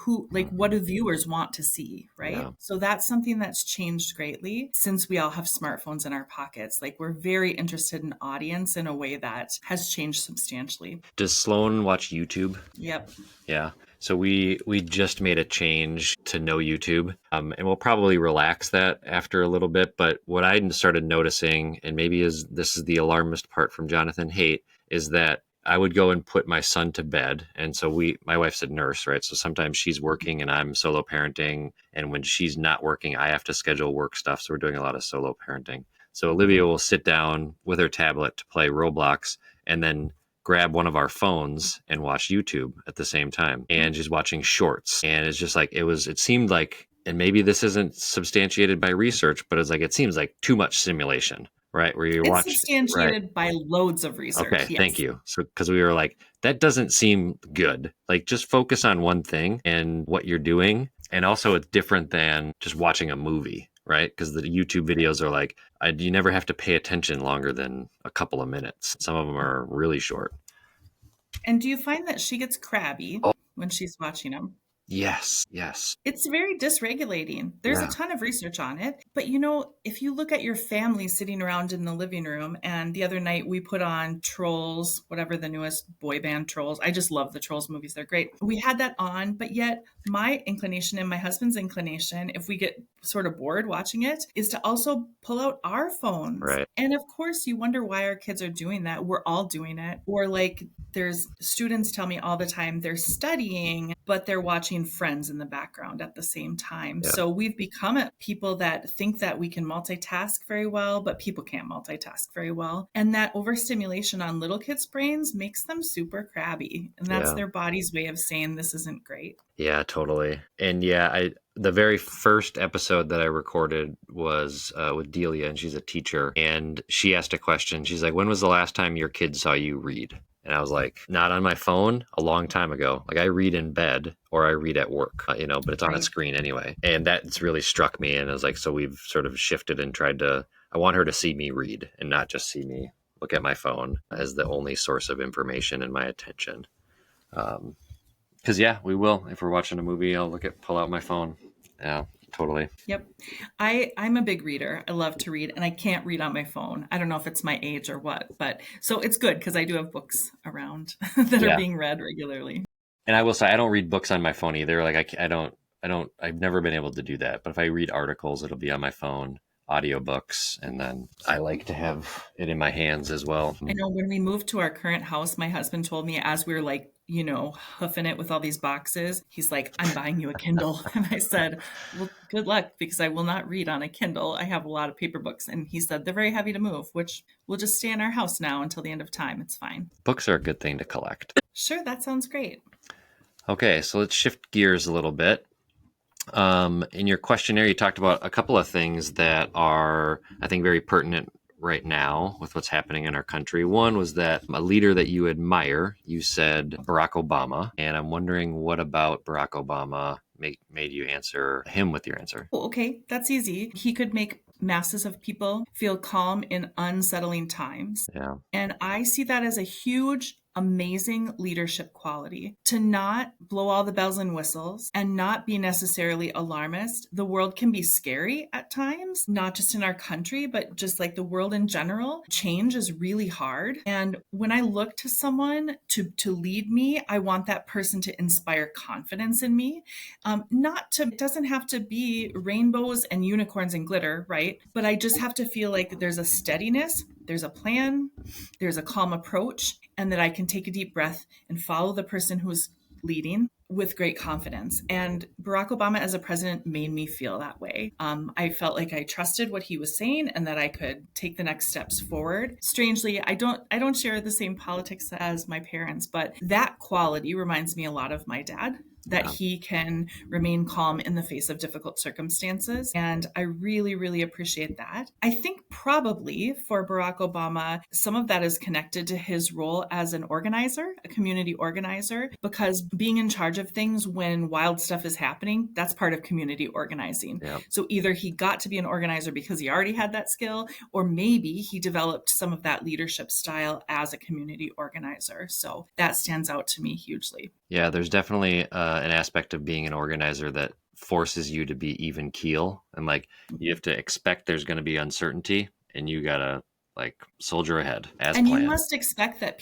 C: what do viewers want to see, right?
B: Yeah.
C: So that's something that's changed greatly since we all have smartphones in our pockets. Like, we're very interested in audience in a way that has changed substantially.
B: Does Sloan watch YouTube?
C: Yep.
B: Yeah. So we just made a change to no YouTube, and we'll probably relax that after a little bit. But what I started noticing, and maybe this is the alarmist part from Jonathan Haidt, is that I would go and put my son to bed. And so my wife's a nurse, right? So sometimes she's working and I'm solo parenting. And when she's not working, I have to schedule work stuff. So we're doing a lot of solo parenting. So Olivia will sit down with her tablet to play Roblox, and then grab one of our phones and watch YouTube at the same time. And she's watching shorts. And it's just like, it seemed like, and maybe this isn't substantiated by research, but it's like, it seems like too much simulation, right? Where you
C: It's
B: watch, right?
C: substantiated by loads of research.
B: Okay, thank
C: Yes.
B: you. So, because we were like, that doesn't seem good. Like, just focus on one thing and what you're doing. And also, it's different than just watching a movie, right? Because the YouTube videos are like, you never have to pay attention longer than a couple of minutes. Some of them are really short.
C: And do you find that she gets crabby
B: Oh,
C: when she's watching them?
B: yes, yes.
C: It's very dysregulating. There's a
B: Yeah,
C: ton of research on it. But you know, if you look at your family sitting around in the living room, and the other night we put on Trolls, whatever the newest boy band Trolls. I just love the Trolls movies. They're great. We had that on, but yet my inclination and my husband's inclination, if we get sort of bored watching it, is to also pull out our phones.
B: right.
C: And of course, you wonder why our kids are doing that. We're all doing it. Or like there's students tell me all the time they're studying, but they're watching Friends in the background at the same time.
B: Yeah.
C: So we've become people that think that we can multitask very well, but people can't multitask very well. And that overstimulation on little kids' brains makes them super crabby. And that's
B: Yeah.
C: their body's way of saying this isn't great.
B: Yeah, totally. And yeah, the very first episode that I recorded was with Delia, and she's a teacher. And she asked a question. She's like, "When was the last time your kid saw you read?" And I was like, "Not on my phone, a long time ago. Like I read in bed or I read at work, but it's on a
C: Right.
B: screen anyway." And that's really struck me. And I was like, so we've sort of shifted and I want her to see me read and not just see me look at my phone as the only source of information and my attention. Because yeah, we will. If we're watching a movie, I'll pull out my phone. Yeah, totally.
C: Yep. I'm a big reader. I love to read, and I can't read on my phone. I don't know if it's my age or what, but so it's good because I do have books around that are
B: Yeah.
C: being read regularly.
B: And I will say, I don't read books on my phone either. Like I've never been able to do that. But if I read articles, it'll be on my phone, audiobooks, and then I like to have it in my hands as well.
C: I know when we moved to our current house, my husband told me as we were like, hoofing it with all these boxes, he's like, "I'm buying you a Kindle." And I said, "Well, good luck, because I will not read on a Kindle. I have a lot of paper books." And he said, "They're very heavy to move," which will just stay in our house now until the end of time. It's fine.
B: Books are a good thing to collect.
C: Sure, that sounds great.
B: Okay, so let's shift gears a little bit. In your questionnaire, you talked about a couple of things that are, I think, very pertinent right now with what's happening in our country. One was that a leader that you admire, you said Barack Obama. And I'm wondering what about Barack Obama made you answer him with your answer?
C: Oh, okay, that's easy. He could make masses of people feel calm in unsettling times.
B: Yeah.
C: And I see that as a huge, amazing leadership quality, to not blow all the bells and whistles and not be necessarily alarmist. The world can be scary at times, not just in our country, but just like the world in general. Change is really hard. And when I look to someone to lead me, I want that person to inspire confidence in me. It doesn't have to be rainbows and unicorns and glitter, right? But I just have to feel like there's a steadiness, there's a plan, there's a calm approach, and that I can take a deep breath and follow the person who's leading with great confidence. And Barack Obama as a president made me feel that way. I felt like I trusted what he was saying and that I could take the next steps forward. Strangely, I don't share the same politics as my parents, but that quality reminds me a lot of my dad, that he can remain calm in the face of difficult circumstances. And I really, really appreciate that. I think probably for Barack Obama, some of that is connected to his role as an organizer, a community organizer, because being in charge of things when wild stuff is happening, that's part of community organizing.
B: Yeah.
C: So either he got to be an organizer because he already had that skill, or maybe he developed some of that leadership style as a community organizer. So that stands out to me hugely.
B: Yeah, there's definitely an aspect of being an organizer that forces you to be even keel, and like you have to expect there's going to be uncertainty, and you gotta soldier ahead as
C: and
B: planned.
C: You must expect that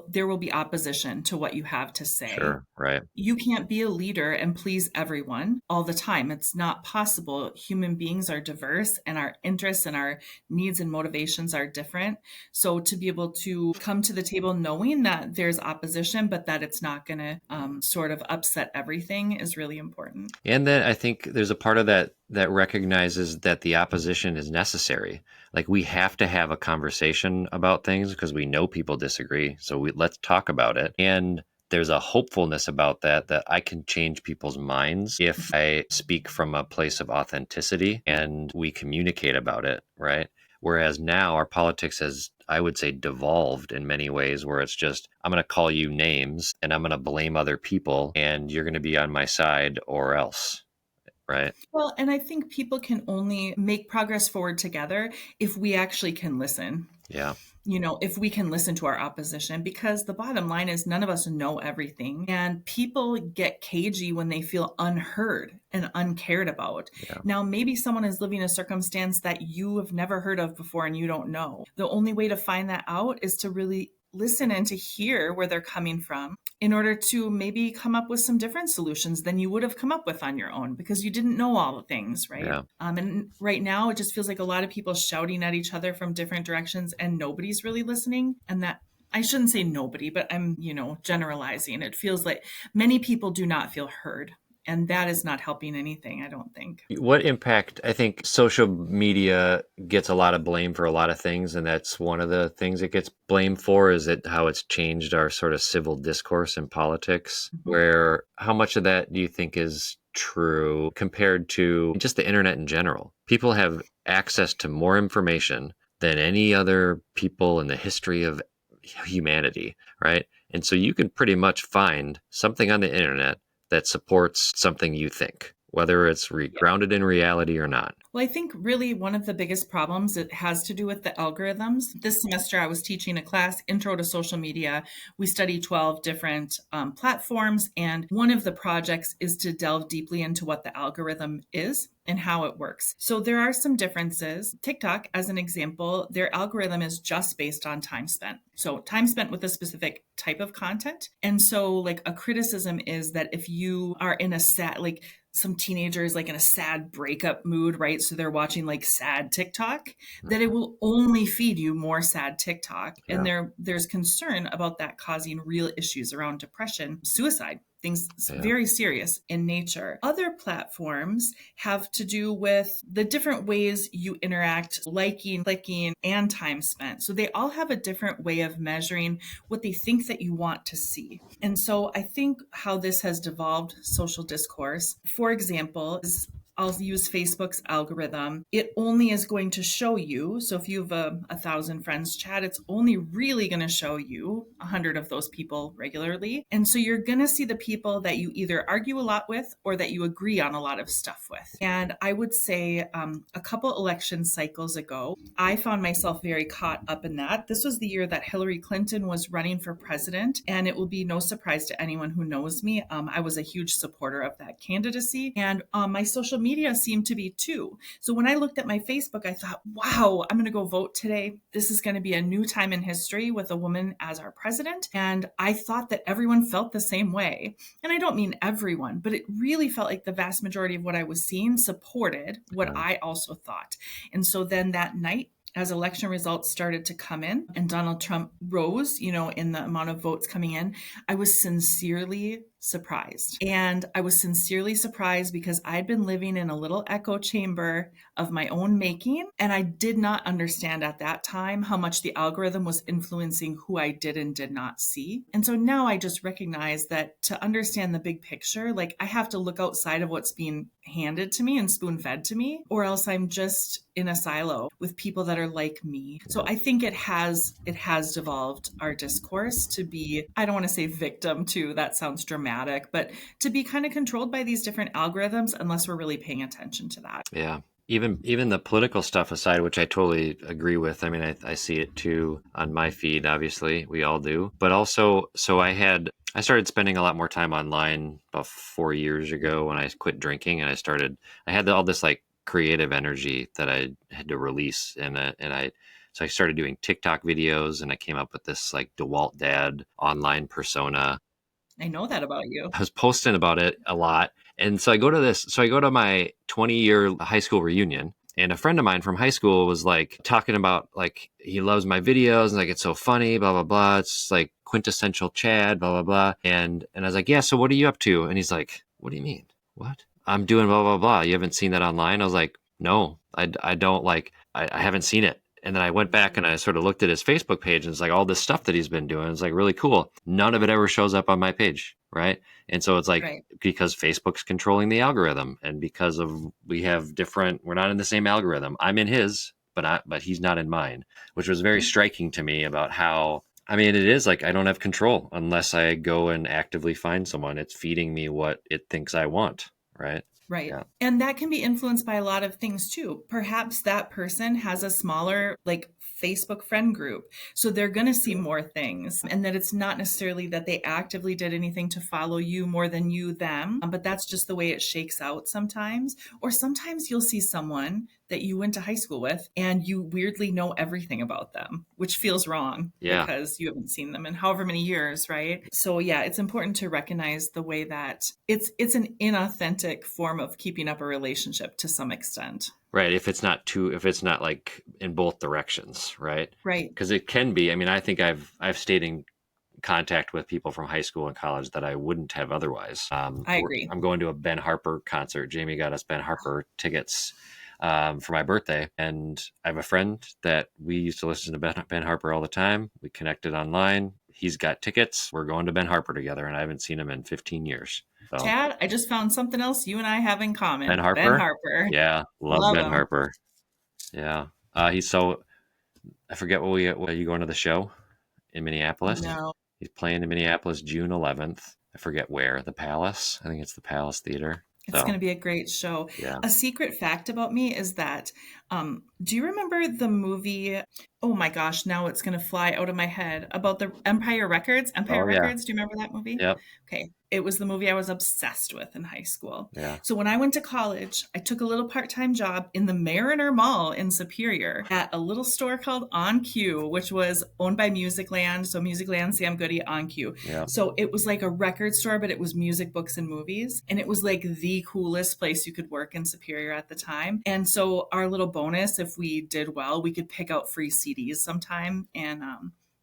C: there will be opposition to what you have to say.
B: Sure, right.
C: You can't be a leader and please everyone all the time. It's not possible. Human beings are diverse, and our interests and our needs and motivations are different. So to be able to come to the table knowing that there's opposition, but that it's not going to sort of upset everything is really important.
B: And then I think there's a part of that recognizes that the opposition is necessary. Like we have to have a conversation about things because we know people disagree. So let's talk about it. And there's a hopefulness about that I can change people's minds if I speak from a place of authenticity and we communicate about it, right? Whereas now our politics has, I would say, devolved in many ways where it's just, I'm going to call you names and I'm going to blame other people and you're going to be on my side or else, right?
C: Well, and I think people can only make progress forward together if we actually can listen.
B: Yeah.
C: If we can listen to our opposition, because the bottom line is none of us know everything. And people get cagey when they feel unheard and uncared about.
B: Yeah.
C: Now, maybe someone is living a circumstance that you have never heard of before and you don't know. The only way to find that out is to really listen and to hear where they're coming from in order to maybe come up with some different solutions than you would have come up with on your own because you didn't know all the things, right?
B: Yeah.
C: And right now it just feels like a lot of people shouting at each other from different directions and nobody's really listening. And that, I shouldn't say nobody, but I'm, generalizing. It feels like many people do not feel heard. And that is not helping anything, I don't think.
B: What impact, I think social media gets a lot of blame for a lot of things. And that's one of the things it gets blamed for, is it how it's changed our sort of civil discourse in politics, where how much of that do you think is true compared to just the internet in general? People have access to more information than any other people in the history of humanity, right? And so you can pretty much find something on the internet that supports something you think, whether it's grounded in reality or not.
C: Well, I think really one of the biggest problems, it has to do with the algorithms. This semester, I was teaching a class, Intro to Social Media. We study 12 different platforms, and one of the projects is to delve deeply into what the algorithm is and how it works. So there are some differences. TikTok, as an example, their algorithm is just based on time spent. So time spent with a specific type of content. And so like a criticism is that if you are in a sad, like some teenagers like in a sad breakup mood, right? So they're watching like sad TikTok, that it will only feed you more sad TikTok.
B: Yeah.
C: And there's concern about that causing real issues around depression, suicide, things very serious in nature. Other platforms have to do with the different ways you interact, liking, clicking, and time spent. So they all have a different way of measuring what they think that you want to see. And so I think how this has devolved social discourse, for example, is I'll use Facebook's algorithm. It only is going to show you. So if you have a 1,000 friends chat, it's only really going to show you 100 of those people regularly. And so you're going to see the people that you either argue a lot with or that you agree on a lot of stuff with. And I would say a couple election cycles ago, I found myself very caught up in that. This was the year that Hillary Clinton was running for president. And it will be no surprise to anyone who knows me. I was a huge supporter of that candidacy. And my social media seemed to be too. So when I looked at my Facebook, I thought, wow, I'm going to go vote today. This is going to be a new time in history with a woman as our president. And I thought that everyone felt the same way. And I don't mean everyone, but it really felt like the vast majority of what I was seeing supported what I also thought. And so then that night, as election results started to come in and Donald Trump rose, in the amount of votes coming in, I was sincerely surprised. And I was sincerely surprised because I'd been living in a little echo chamber of my own making. And I did not understand at that time how much the algorithm was influencing who I did and did not see. And so now I just recognize that to understand the big picture, like I have to look outside of what's being handed to me and spoon fed to me, or else I'm just in a silo with people that are like me. So I think it has devolved our discourse to be, I don't want to say victim to, that sounds dramatic, but to be kind of controlled by these different algorithms unless we're really paying attention to that.
B: Yeah. Even the political stuff aside, which I totally agree with. I mean, I see it too on my feed, obviously, we all do. But also, so I started spending a lot more time online about 4 years ago when I quit drinking, and I had all this like creative energy that I had to release, so I started doing TikTok videos, and I came up with this like DeWalt Dad online persona.
C: I know that about you.
B: I was posting about it a lot. And so I go to my 20-year high school reunion, and a friend of mine from high school was like talking about like, he loves my videos and like, it's so funny, blah, blah, blah. It's like quintessential Chad, blah, blah, blah. And I was like, yeah, so what are you up to? And he's like, what do you mean? What? I'm doing blah, blah, blah. You haven't seen that online? I was like, no, I don't, like, I haven't seen it. And then I went back and I sort of looked at his Facebook page, and it's like all this stuff that he's been doing. It's like really cool. None of it ever shows up on my page, right? And so it's like
C: Right.
B: because Facebook's controlling the algorithm, and because of we're not in the same algorithm. I'm in his, but he's not in mine, which was very striking to me about how. I mean, it is like I don't have control unless I go and actively find someone. It's feeding me what it thinks I want, right?
C: Right.
B: Yeah.
C: And that can be influenced by a lot of things too. Perhaps that person has a smaller, like, Facebook friend group. So they're going to see more things. And that it's not necessarily that they actively did anything to follow you more than you them, but that's just the way it shakes out sometimes. Or sometimes you'll see someone that you went to high school with and you weirdly know everything about them, which feels wrong because you haven't seen them in however many years, right? So yeah, it's important to recognize the way that it's an inauthentic form of keeping up a relationship to some extent.
B: Right. If it's not like in both directions, right?
C: Right.
B: Because it can be. I mean, I think I've stayed in contact with people from high school and college that I wouldn't have otherwise.
C: I agree.
B: I'm going to a Ben Harper concert. Jamie got us Ben Harper tickets for my birthday, and I have a friend that we used to listen to Ben Harper all the time. We connected online. He's got tickets. We're going to Ben Harper together, and I haven't seen him in 15 years. So.
C: Chad, I just found something else you and I have in common.
B: Ben Harper?
C: Ben Harper.
B: Yeah, love Ben
C: him.
B: Harper. Yeah. He's so, I forget what you going to the show in Minneapolis?
C: No.
B: He's playing in Minneapolis June 11th. I forget where. The Palace? I think it's the Palace Theater.
C: It's going to be a great show.
B: Yeah.
C: A secret fact about me is that, do you remember the movie? Oh my gosh, now it's going to fly out of my head, about the Empire Records. Records. Do you remember that movie?
B: Yep.
C: Okay. It was the movie I was obsessed with in high school.
B: Yeah.
C: So when I went to college, I took a little part-time job in the Mariner Mall in Superior at a little store called On Cue, which was owned by Musicland. So Musicland, Sam Goody, On Cue.
B: Yeah.
C: So it was like a record store, but it was music, books, and movies. And it was like the coolest place you could work in Superior at the time. And so our little bonus, if we did well, we could pick out free CDs sometime. And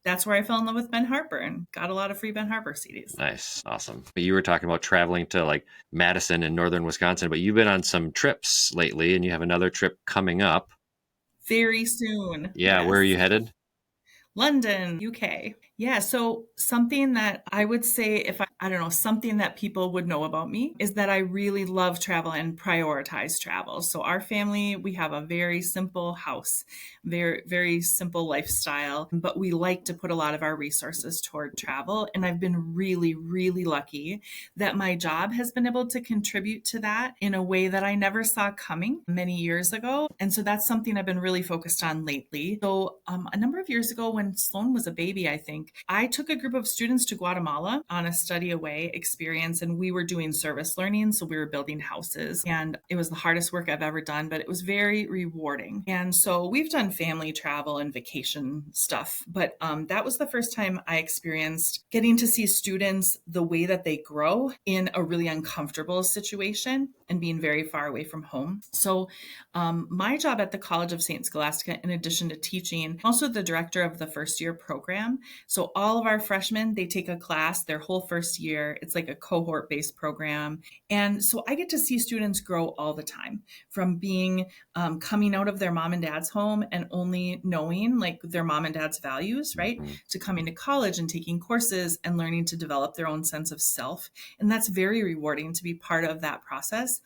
C: that's where I fell in love with Ben Harper and got a lot of free Ben Harper CDs.
B: Nice. Awesome. You were talking about traveling to like Madison and northern Wisconsin, but you've been on some trips lately and you have another trip coming up.
C: Very soon.
B: Yeah. Yes. Where are you headed?
C: London, UK. Yeah. So something that I would say, something that people would know about me is that I really love travel and prioritize travel. So our family, we have a very simple house, very, very simple lifestyle, but we like to put a lot of our resources toward travel. And I've been really, really lucky that my job has been able to contribute to that in a way that I never saw coming many years ago. And so that's something I've been really focused on lately. So a number of years ago, when Sloan was a baby, I think, I took a group of students to Guatemala on a study away experience, and we were doing service learning. So we were building houses, and it was the hardest work I've ever done, but it was very rewarding. And so we've done family travel and vacation stuff, but that was the first time I experienced getting to see students the way that they grow in a really uncomfortable situation and being very far away from home. So my job at the College of St. Scholastica, in addition to teaching, also the director of the first year program. So all of our freshmen, they take a class their whole first year. It's like a cohort-based program. And so I get to see students grow all the time, from being coming out of their mom and dad's home and only knowing like their mom and dad's values, right? Mm-hmm. To coming to college and taking courses and learning to develop their own sense of self. And that's very rewarding to be part of that process.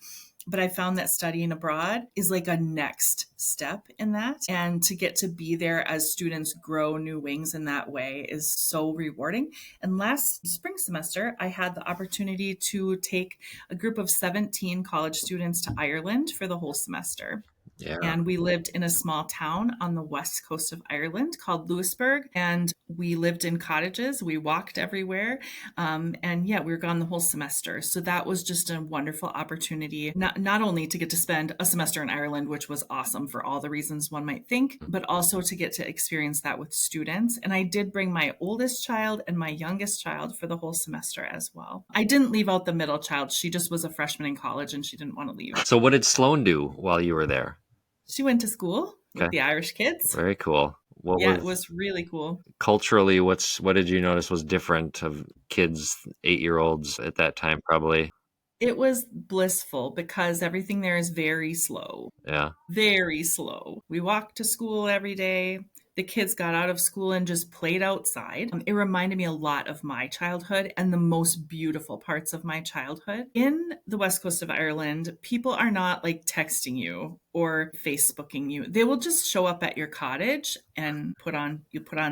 C: But I found that studying abroad is like a next step in that. And to get to be there as students grow new wings in that way is so rewarding. And last spring semester, I had the opportunity to take a group of 17 college students to Ireland for the whole semester. Yeah. And we lived in a small town on the west coast of Ireland called Louisburg. And we lived in cottages. We walked everywhere. And yeah, we were gone the whole semester. So that was just a wonderful opportunity, not only to get to spend a semester in Ireland, which was awesome for all the reasons one might think, but also to get to experience that with students. And I did bring my oldest child and my youngest child for the whole semester as well. I didn't leave out the middle child. She just was a freshman in college and she didn't want to leave.
B: So what did Sloan do while you were there?
C: She went to school with the Irish kids.
B: Very cool.
C: It was really cool.
B: Culturally, what did you notice was different of kids, 8-year-olds at that time, probably?
C: It was blissful because everything there is very slow.
B: Yeah.
C: Very slow. We walked to school every day. The kids got out of school and just played outside. It reminded me a lot of my childhood and the most beautiful parts of my childhood. In the west coast of Ireland, people are not like texting you or Facebooking you. They will just show up at your cottage and put on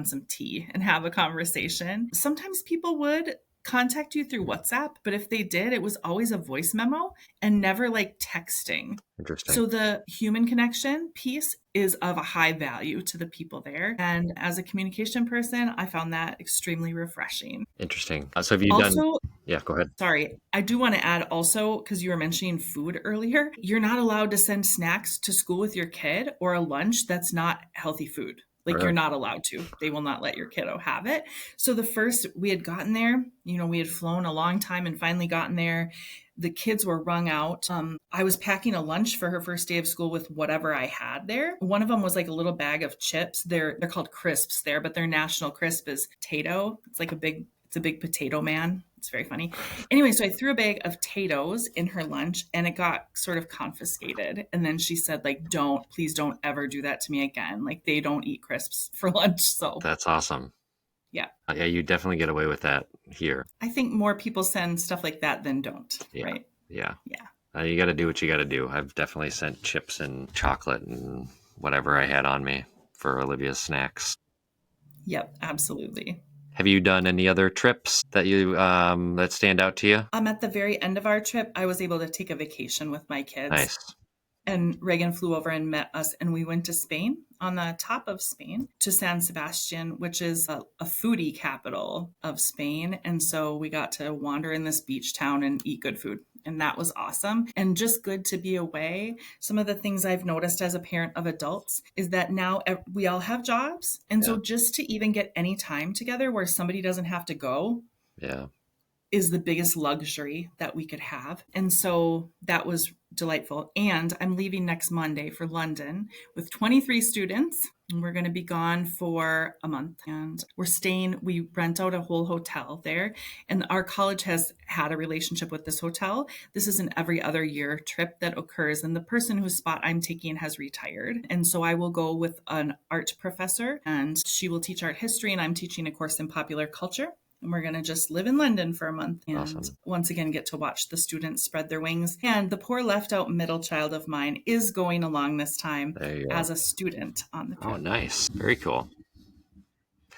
C: some tea and have a conversation. Sometimes people would contact you through WhatsApp, but if they did, it was always a voice memo and never like texting.
B: Interesting.
C: So the human connection piece is of a high value to the people there. And as a communication person, I found that extremely refreshing.
B: Interesting. So have you done... Yeah, go ahead.
C: Sorry, I do want to add also, because you were mentioning food earlier, you're not allowed to send snacks to school with your kid or a lunch that's not healthy food. Like you're not allowed to. They will not let your kiddo have it. So the first we had gotten there, we had flown a long time and finally gotten there. The kids were wrung out. I was packing a lunch for her first day of school with whatever I had there. One of them was like a little bag of chips. They're called crisps there, but their national crisp is potato. It's like a big potato man. It's very funny. Anyway, so I threw a bag of potatoes in her lunch and it got sort of confiscated. And then she said, like, please don't ever do that to me again. Like they don't eat crisps for lunch. So
B: that's awesome.
C: Yeah.
B: Yeah, you definitely get away with that here.
C: I think more people send stuff like that than don't.
B: Yeah.
C: Right?
B: Yeah.
C: Yeah.
B: You got to do what you got to do. I've definitely sent chips and chocolate and whatever I had on me for Olivia's snacks.
C: Yep, absolutely.
B: Have you done any other trips that you that stand out to you?
C: At the very end of our trip, I was able to take a vacation with my kids.
B: Nice.
C: And Reagan flew over and met us, and we went to Spain, on the top of Spain, to San Sebastian, which is a foodie capital of Spain. And so we got to wander in this beach town and eat good food. And that was awesome. And just good to be away. Some of the things I've noticed as a parent of adults is that now we all have jobs. And so just to even get any time together where somebody doesn't have to go is the biggest luxury that we could have. And we that was delightful. And I'm leaving next Monday for London with 23 students. And we're going to be gone for a month. And we rent out a whole hotel there. And our college has had a relationship with this hotel. This is an every other year trip that occurs. And the person whose spot I'm taking has retired. And so I will go with an art professor and she will teach art history. And I'm teaching a course in popular culture. And we're going to just live in London for a month and once again get to watch the students spread their wings. And the poor left out middle child of mine is going along this time as a student on the trip.
B: Oh, nice. Very cool.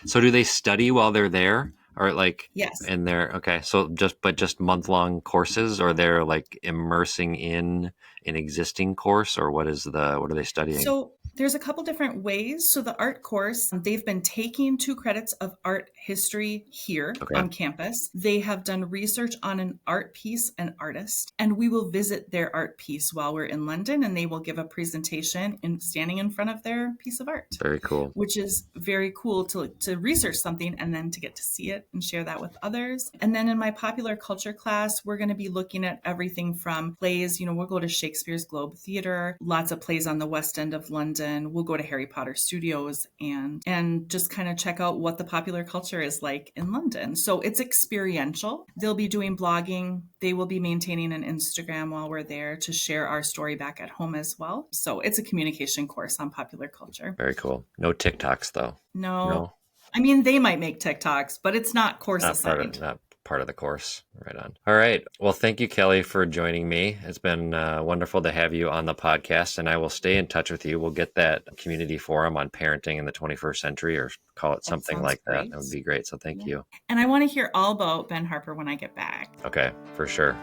B: So do they study while they're there? Or like,
C: yes.
B: And they're so just month-long courses, or they're like immersing in an existing course, or what are they studying?
C: So there's a couple different ways. So the art course, they've been taking 2 credits of art history here on campus. They have done research on an art piece, an artist, and we will visit their art piece while we're in London, and they will give a presentation standing in front of their piece of art.
B: Very cool.
C: Which is very cool to research something and then to get to see it and share that with others. And then in my popular culture class, we're going to be looking at everything from plays. We'll go to Shakespeare's Globe Theatre, lots of plays on the West End of London. We'll go to Harry Potter Studios and just kind of check out what the popular culture is like in London. So it's experiential. They'll be doing blogging. They will be maintaining an Instagram while we're there to share our story back at home as well. So it's a communication course on popular culture.
B: Very cool. No TikToks though.
C: No. I mean, they might make TikToks, but it's not course assigned.
B: Not part of the course. Right on. All right. Well, thank you, Kelly, for joining me. It's been wonderful to have you on the podcast, and I will stay in touch with you. We'll get that community forum on parenting in the 21st century, or call it something like that. That would be great. So thank you.
C: And I want to hear all about Ben Harper when I get back.
B: Okay, for sure.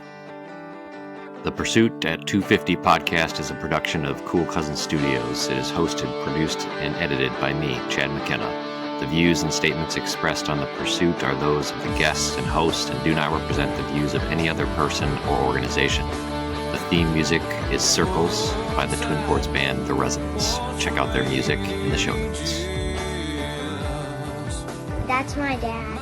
B: The Pursuit at 250 podcast is a production of Cool Cousin Studios. It is hosted, produced, and edited by me, Chad McKenna. The views and statements expressed on The Pursuit are those of the guests and host and do not represent the views of any other person or organization. The theme music is Circles by the Twin Ports band The Residents. Check out their music in the show notes.
D: That's my dad.